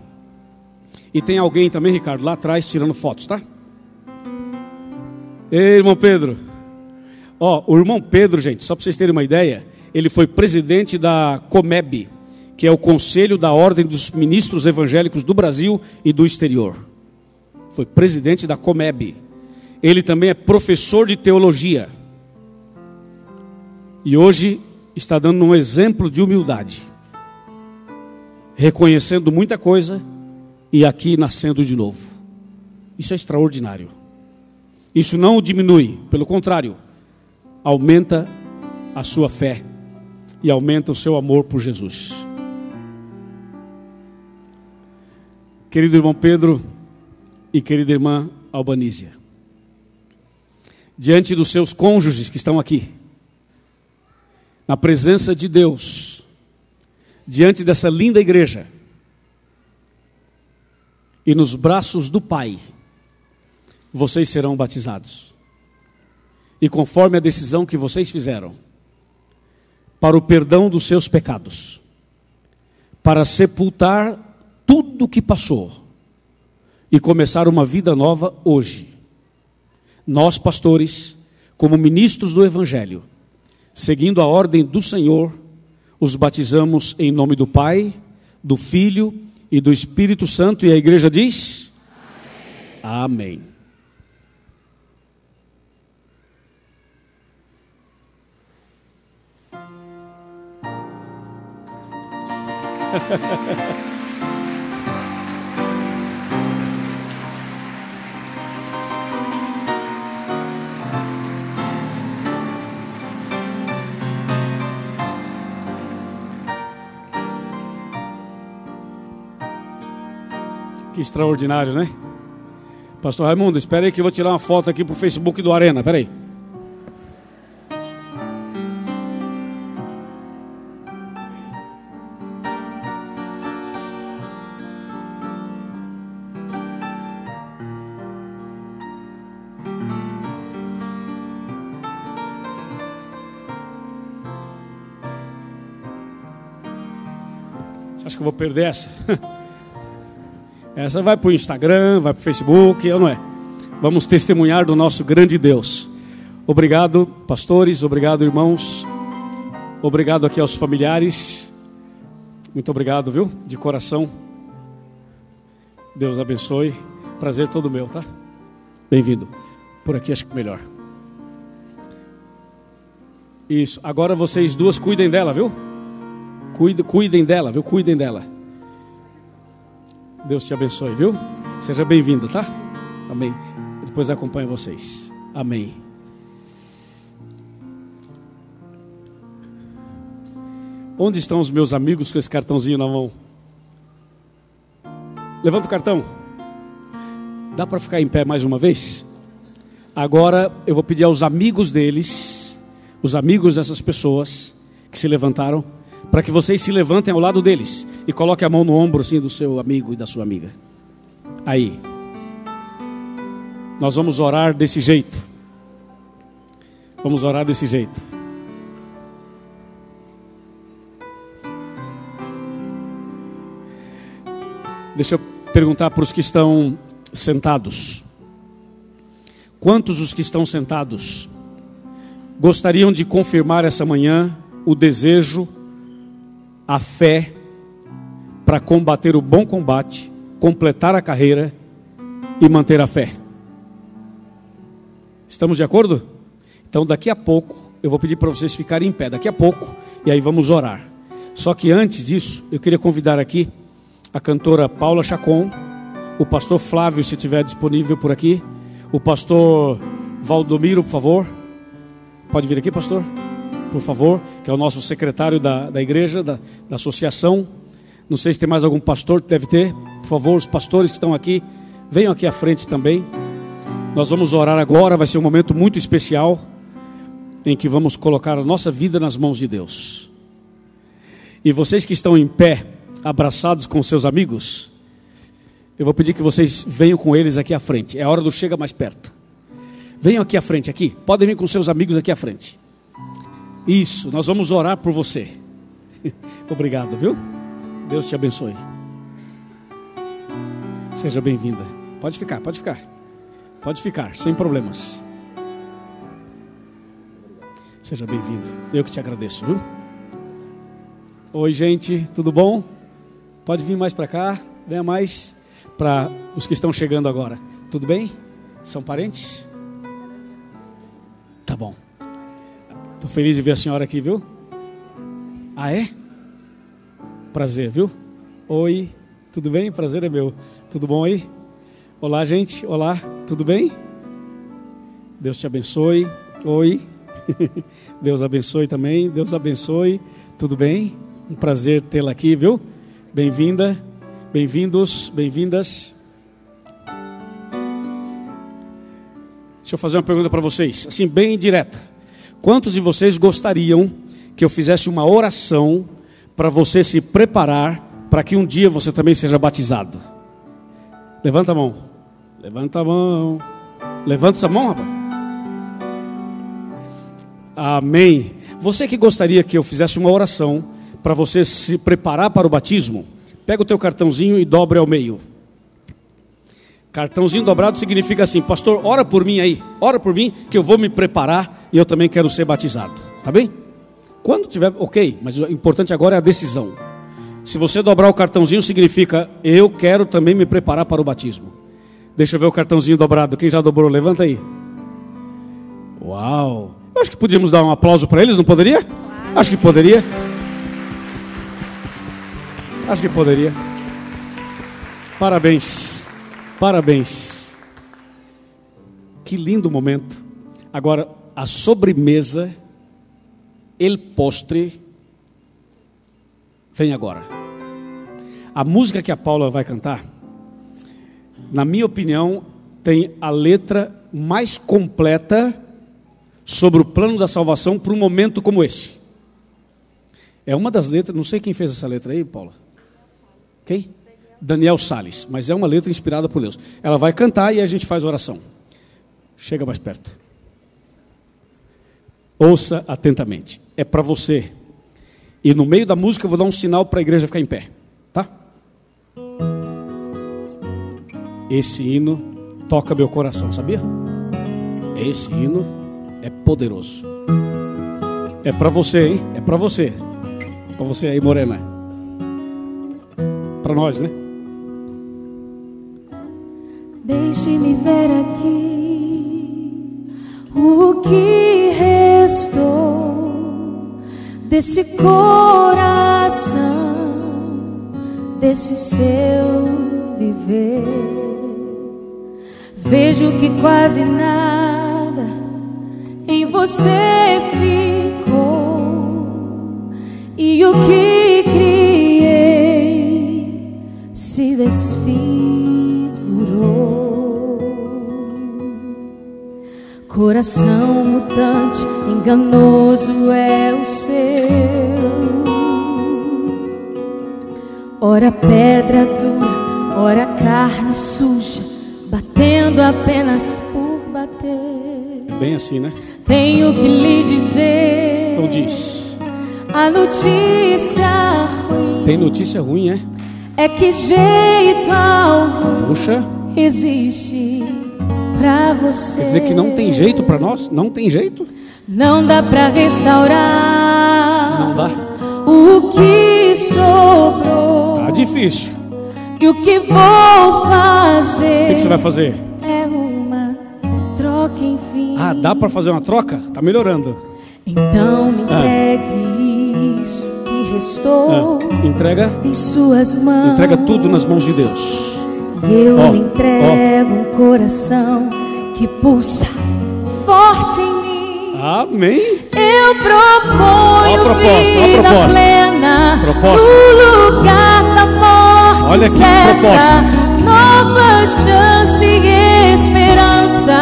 [SPEAKER 1] E tem alguém também, Ricardo, lá atrás tirando fotos, tá? Ei, irmão Pedro. Ó, o irmão Pedro, gente, só para vocês terem uma ideia, ele foi presidente da COMEB, que é o Conselho da Ordem dos Ministros Evangélicos do Brasil e do exterior. Foi presidente da COMEB. Ele também é professor de teologia. E hoje está dando um exemplo de humildade, reconhecendo muita coisa e aqui nascendo de novo. Isso é extraordinário. Isso não o diminui, pelo contrário, aumenta a sua fé e aumenta o seu amor por Jesus. Querido irmão Pedro e querida irmã Albanísia, diante dos seus cônjuges que estão aqui, na presença de Deus, diante dessa linda igreja e nos braços do Pai, vocês serão batizados. E conforme a decisão que vocês fizeram, para o perdão dos seus pecados, para sepultar tudo o que passou e começar uma vida nova hoje, nós pastores, como ministros do Evangelho, seguindo a ordem do Senhor, os batizamos em nome do Pai, do Filho e do Espírito Santo. E a igreja diz: Amém. Amém. Que extraordinário, né? Pastor Raimundo, espera aí que eu vou tirar uma foto aqui para o Facebook do Arena. Espera aí. Você acha que eu vou perder essa? Essa vai para o Instagram, vai para o Facebook, ou não é? Vamos testemunhar do nosso grande Deus. Obrigado, pastores, obrigado, irmãos. Obrigado aqui aos familiares. Muito obrigado, viu? De coração. Deus abençoe. Prazer todo meu, tá? Bem-vindo. Por aqui acho que é melhor. Isso. Agora vocês duas cuidem dela, viu? Cuidem dela, viu? Cuidem dela. Deus te abençoe, viu? Seja bem-vindo, tá? Amém. Depois acompanho vocês. Amém. Onde estão os meus amigos com esse cartãozinho na mão? Levanta o cartão. Dá para ficar em pé mais uma vez? Agora eu vou pedir aos amigos deles, os amigos dessas pessoas que se levantaram, para que vocês se levantem ao lado deles e coloquem a mão no ombro assim do seu amigo e da sua amiga. Aí. Nós vamos orar desse jeito. Vamos orar desse jeito. Deixa eu perguntar para os que estão sentados. Quantos os que estão sentados gostariam de confirmar essa manhã o desejo, a fé para combater o bom combate, completar a carreira e manter a fé? Estamos de acordo? Então daqui a pouco eu vou pedir para vocês ficarem em pé, daqui a pouco, e aí vamos orar. Só que antes disso, eu queria convidar aqui a cantora Paula Chacon, o pastor Flávio, se estiver disponível por aqui, o pastor Valdomiro, por favor. Pode vir aqui, pastor. por favor, que é o nosso secretário da igreja, da associação. Não sei se tem mais algum pastor que deve ter. Por favor, os pastores que estão aqui, venham aqui à frente também. Nós vamos orar agora, vai ser um momento muito especial, em que vamos colocar a nossa vida nas mãos de Deus. E vocês que estão em pé, abraçados com seus amigos, eu vou pedir que vocês venham com eles aqui à frente. É a hora do chega mais perto. Venham aqui à frente, aqui. Podem vir com seus amigos aqui à frente. Isso, nós vamos orar por você. Obrigado, viu? Deus te abençoe. Seja bem-vinda. Pode ficar, pode ficar. Pode ficar, sem problemas. Seja bem-vindo. Eu que te agradeço, viu? Oi, gente, tudo bom? Pode vir mais para cá. Venha mais para os que estão chegando agora. Tudo bem? São parentes? Tá bom. Estou feliz de ver a senhora aqui, viu? Ah, é? Prazer, viu? Oi, tudo bem? Prazer é meu. Tudo bom aí? Olá, gente. Olá, tudo bem? Deus te abençoe. Oi. Deus abençoe também. Deus abençoe. Tudo bem? Um prazer tê-la aqui, viu? Bem-vinda. Bem-vindos, bem-vindas. Deixa eu fazer uma pergunta para vocês, assim bem direta. Quantos de vocês gostariam que eu fizesse uma oração para você se preparar para que um dia você também seja batizado? Levanta a mão. Levanta a mão. Levanta essa mão, rapaz. Amém. Você que gostaria que eu fizesse uma oração para você se preparar para o batismo, pega o teu cartãozinho e dobre ao meio. Cartãozinho dobrado significa assim: pastor, ora por mim aí, ora por mim que eu vou me preparar e eu também quero ser batizado, tá bem? Quando tiver, ok, mas o importante agora é a decisão. Se você dobrar o cartãozinho significa: eu quero também me preparar para o batismo. Deixa eu ver o cartãozinho dobrado, quem já dobrou, levanta aí. Uau, eu acho que podíamos dar um aplauso para eles, não poderia? Acho que poderia. Acho que poderia. Parabéns. Parabéns. Que lindo momento. Agora, a sobremesa, el postre, vem agora. A música que a Paula vai cantar, na minha opinião, tem a letra mais completa sobre o plano da salvação para um momento como esse. É uma das letras, não sei quem fez essa letra aí, Paula. Quem? Daniel Salles, mas é uma letra inspirada por Deus. Ela vai cantar e a gente faz oração. Chega mais perto. Ouça atentamente. É para você. E no meio da música eu vou dar um sinal para a igreja ficar em pé. Tá? Esse hino toca meu coração, sabia? Esse hino é poderoso. É para você, hein? É para você. Para você aí, morena. Para nós, né?
[SPEAKER 5] Deixe-me ver aqui o que restou desse coração, desse seu viver. Vejo que quase nada em você ficou, e o que criei se desfigurou. Coração mutante, enganoso é o seu. Ora pedra dura, ora carne suja, batendo apenas por bater.
[SPEAKER 1] É bem assim, né?
[SPEAKER 5] Tenho que lhe dizer.
[SPEAKER 1] Então diz.
[SPEAKER 5] A notícia ruim.
[SPEAKER 1] Tem notícia ruim, é?
[SPEAKER 5] É que jeito algum
[SPEAKER 1] Puxa.
[SPEAKER 5] existe pra você.
[SPEAKER 1] Quer dizer que não tem jeito para nós? Não tem jeito?
[SPEAKER 5] Não dá pra restaurar.
[SPEAKER 1] Não dá.
[SPEAKER 5] O que sobrou.
[SPEAKER 1] Tá difícil.
[SPEAKER 5] E o que vou fazer?
[SPEAKER 1] O que você vai fazer?
[SPEAKER 5] É uma troca, enfim.
[SPEAKER 1] Ah, dá para fazer uma troca? Tá melhorando.
[SPEAKER 5] Então me entregue isso que restou.
[SPEAKER 1] Entrega.
[SPEAKER 5] Em suas mãos.
[SPEAKER 1] Entrega tudo nas mãos de Deus.
[SPEAKER 5] E eu lhe entrego um coração que pulsa forte em mim.
[SPEAKER 1] Amém.
[SPEAKER 5] Eu proponho vida plena
[SPEAKER 1] proposta.
[SPEAKER 5] no lugar da morte.
[SPEAKER 1] Olha que
[SPEAKER 5] certa.
[SPEAKER 1] proposta.
[SPEAKER 5] Nova chance e esperança,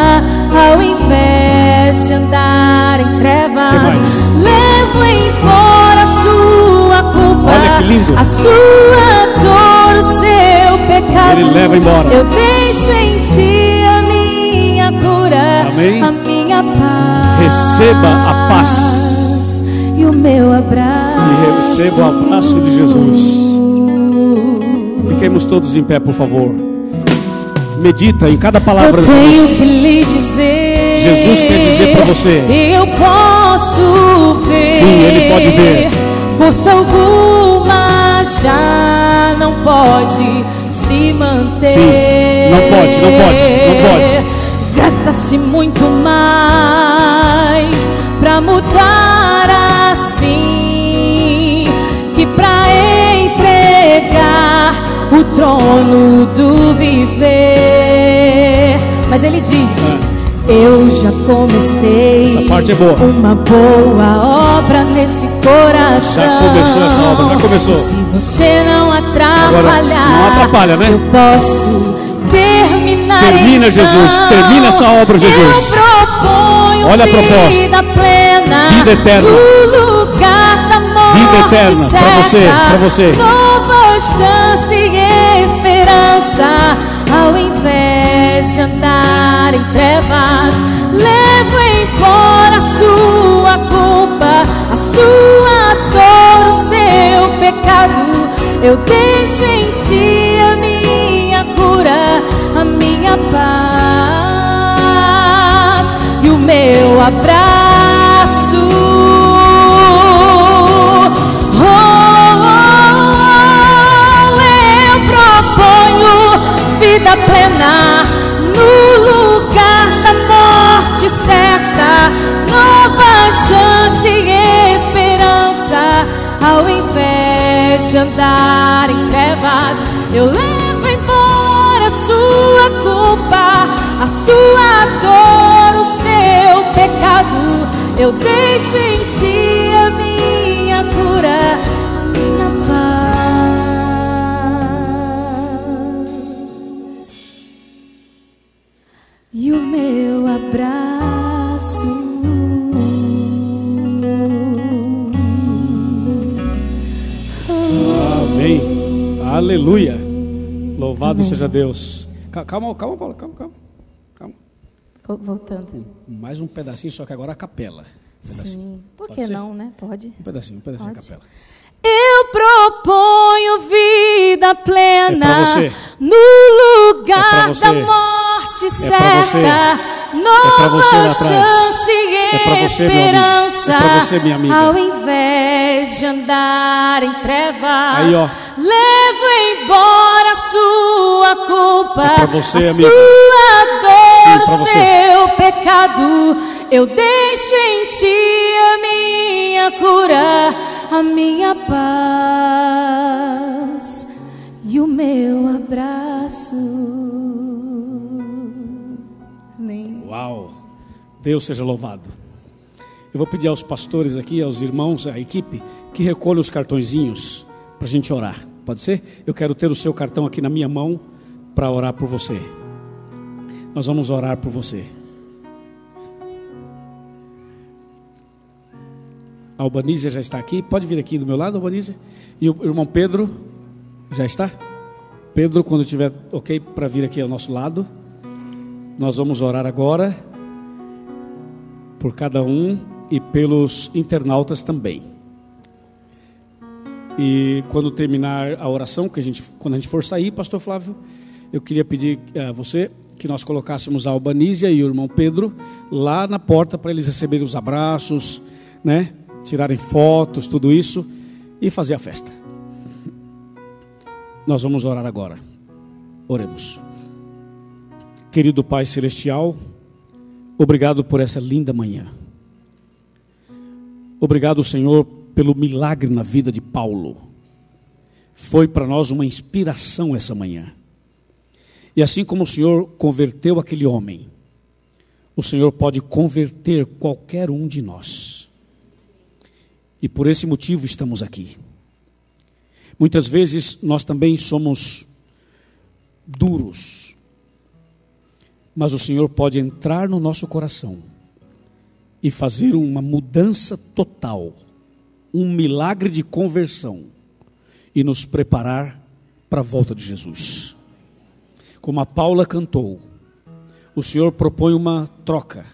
[SPEAKER 5] ao invés de andar em trevas.
[SPEAKER 1] Que mais?
[SPEAKER 5] Levo embora a sua culpa,
[SPEAKER 1] Olha que lindo.
[SPEAKER 5] a sua dor, o seu pecado.
[SPEAKER 1] Ele leva embora.
[SPEAKER 5] Eu deixo em ti a minha cura.
[SPEAKER 1] Amém.
[SPEAKER 5] A minha paz.
[SPEAKER 1] Receba a paz
[SPEAKER 5] e o meu abraço.
[SPEAKER 1] e receba o abraço de Jesus. Fiquemos todos em pé, por favor. Medita em cada palavra dessa
[SPEAKER 5] tenho
[SPEAKER 1] música.
[SPEAKER 5] que lhe dizer.
[SPEAKER 1] Jesus quer dizer para você.
[SPEAKER 5] Eu posso ver.
[SPEAKER 1] Sim, Ele pode ver.
[SPEAKER 5] Força alguma já não pode se manter.
[SPEAKER 1] Sim, não pode.
[SPEAKER 5] Gasta-se muito mais pra mudar assim que pra entregar o trono do viver. Mas ele diz: eu já comecei.
[SPEAKER 1] Essa parte é boa.
[SPEAKER 5] Uma boa obra nesse coração.
[SPEAKER 1] Já começou essa obra, já começou.
[SPEAKER 5] E se você não atrapalhar,
[SPEAKER 1] Agora, não atrapalha, né?
[SPEAKER 5] eu posso terminar.
[SPEAKER 1] Termina,
[SPEAKER 5] então.
[SPEAKER 1] Jesus. Termina essa obra, Jesus.
[SPEAKER 5] Eu proponho
[SPEAKER 1] Olha a proposta.
[SPEAKER 5] vida plena,
[SPEAKER 1] Vida eterna.
[SPEAKER 5] no lugar da morte.
[SPEAKER 1] Vida eterna para você, para você.
[SPEAKER 5] Nova chance e esperança, ao invés de andar em trevas. Levo embora a sua culpa, a sua dor, o seu pecado. Eu deixo em ti a minha cura, a minha paz e o meu abraço. Eu proponho vida plena no lugar da morte certa. Nova chance e esperança, ao invés de andar em trevas. Eu levo embora a sua culpa, a sua dor, o seu pecado. Eu deixo em ti a minha cura, a minha paz e o meu abraço.
[SPEAKER 1] Amém. Aleluia. Louvado seja Deus. Calma, Paulo, calma.
[SPEAKER 2] Voltando.
[SPEAKER 1] Mais um pedacinho, só que agora a capela.
[SPEAKER 2] Sim. Por
[SPEAKER 1] Pode
[SPEAKER 2] que
[SPEAKER 1] ser?
[SPEAKER 2] não, né? Pode.
[SPEAKER 1] Um pedacinho a
[SPEAKER 2] Pode.
[SPEAKER 1] capela.
[SPEAKER 5] Eu proponho vida plena
[SPEAKER 1] É pra você.
[SPEAKER 5] no lugar
[SPEAKER 1] É pra você.
[SPEAKER 5] da morte
[SPEAKER 1] É pra você.
[SPEAKER 5] certa.
[SPEAKER 1] pra você lá
[SPEAKER 5] Nova
[SPEAKER 1] atrás.
[SPEAKER 5] chance e
[SPEAKER 1] É pra você, meu amigo.
[SPEAKER 5] esperança,
[SPEAKER 1] É pra você, minha amiga.
[SPEAKER 5] ao invés de andar em trevas.
[SPEAKER 1] Aí, ó.
[SPEAKER 5] Levo embora a sua culpa,
[SPEAKER 1] É pra você,
[SPEAKER 5] a
[SPEAKER 1] amiga.
[SPEAKER 5] sua dor,
[SPEAKER 1] Sim, pra
[SPEAKER 5] o
[SPEAKER 1] você.
[SPEAKER 5] seu pecado. Eu deixo em ti a minha cura, a minha paz e o meu abraço. Amém.
[SPEAKER 1] Uau. Deus seja louvado. Eu vou pedir aos pastores aqui, aos irmãos, à equipe, que recolham os cartõezinhos para a gente orar. Pode ser? Eu quero ter o seu cartão aqui na minha mão para orar por você. Nós vamos orar por você. A Albanísia já está aqui. Pode vir aqui do meu lado, Albanísia. E o irmão Pedro já está? Pedro, quando estiver ok para vir aqui ao nosso lado. Nós vamos orar agora por cada um e pelos internautas também. E quando terminar a oração, quando a gente for sair, pastor Flávio, eu queria pedir a você que nós colocássemos a Albanísia e o irmão Pedro lá na porta para eles receberem os abraços, né? Tirarem fotos, tudo isso e fazer a festa. Nós vamos orar agora. Oremos. Querido Pai Celestial, obrigado por essa linda manhã. Obrigado, Senhor, pelo milagre na vida de Paulo. Foi para nós uma inspiração essa manhã. E assim como o Senhor converteu aquele homem, o Senhor pode converter qualquer um de nós. E por esse motivo estamos aqui. Muitas vezes nós também somos duros, mas o Senhor pode entrar no nosso coração e fazer uma mudança total, um milagre de conversão e nos preparar para a volta de Jesus. Como a Paula cantou, o Senhor propõe uma troca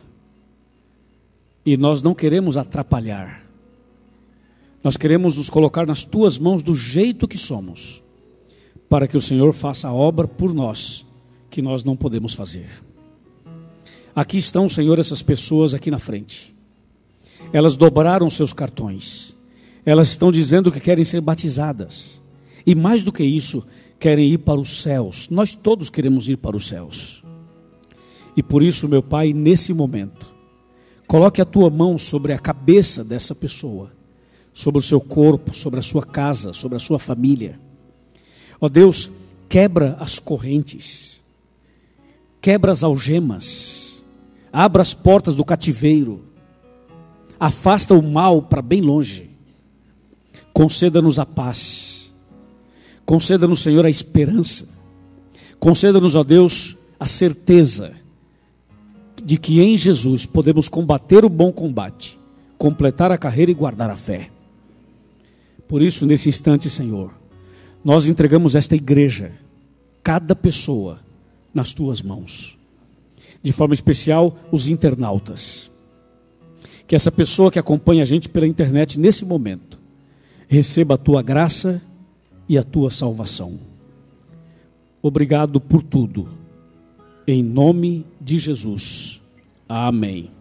[SPEAKER 1] e nós não queremos atrapalhar. Nós queremos nos colocar nas tuas mãos do jeito que somos, para que o Senhor faça a obra por nós, que nós não podemos fazer. Aqui estão, Senhor, essas pessoas aqui na frente. Elas dobraram seus cartões. Elas estão dizendo que querem ser batizadas. E mais do que isso, querem ir para os céus. Nós todos queremos ir para os céus. E por isso, meu Pai, nesse momento, coloque a tua mão sobre a cabeça dessa pessoa, sobre o seu corpo, sobre a sua casa, sobre a sua família. Ó Deus, quebra as correntes, quebra as algemas, abra as portas do cativeiro, afasta o mal para bem longe, conceda-nos a paz, conceda-nos, Senhor, a esperança, conceda-nos, ó Deus, a certeza de que em Jesus podemos combater o bom combate, completar a carreira e guardar a fé. Por isso, nesse instante, Senhor, nós entregamos esta igreja, cada pessoa, nas tuas mãos. De forma especial, os internautas. Que essa pessoa que acompanha a gente pela internet nesse momento, receba a tua graça e a tua salvação. Obrigado por tudo. Em nome de Jesus. Amém.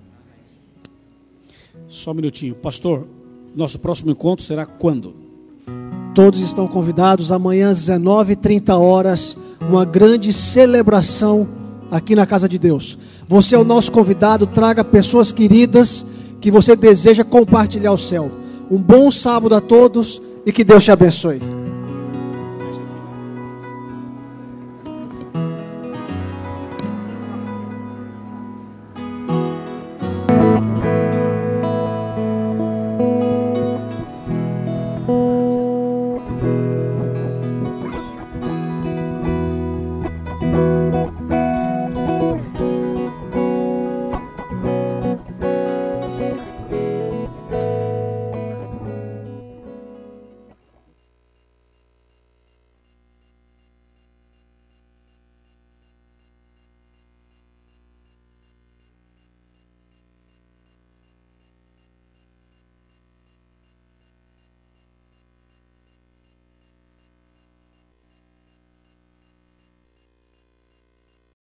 [SPEAKER 1] Só um minutinho. Pastor, nosso próximo encontro será quando?
[SPEAKER 6] Todos estão convidados amanhã às 19h30, uma grande celebração aqui na casa de Deus. Você é o nosso convidado, traga pessoas queridas que você deseja compartilhar o céu. Um bom sábado a todos e que Deus te abençoe.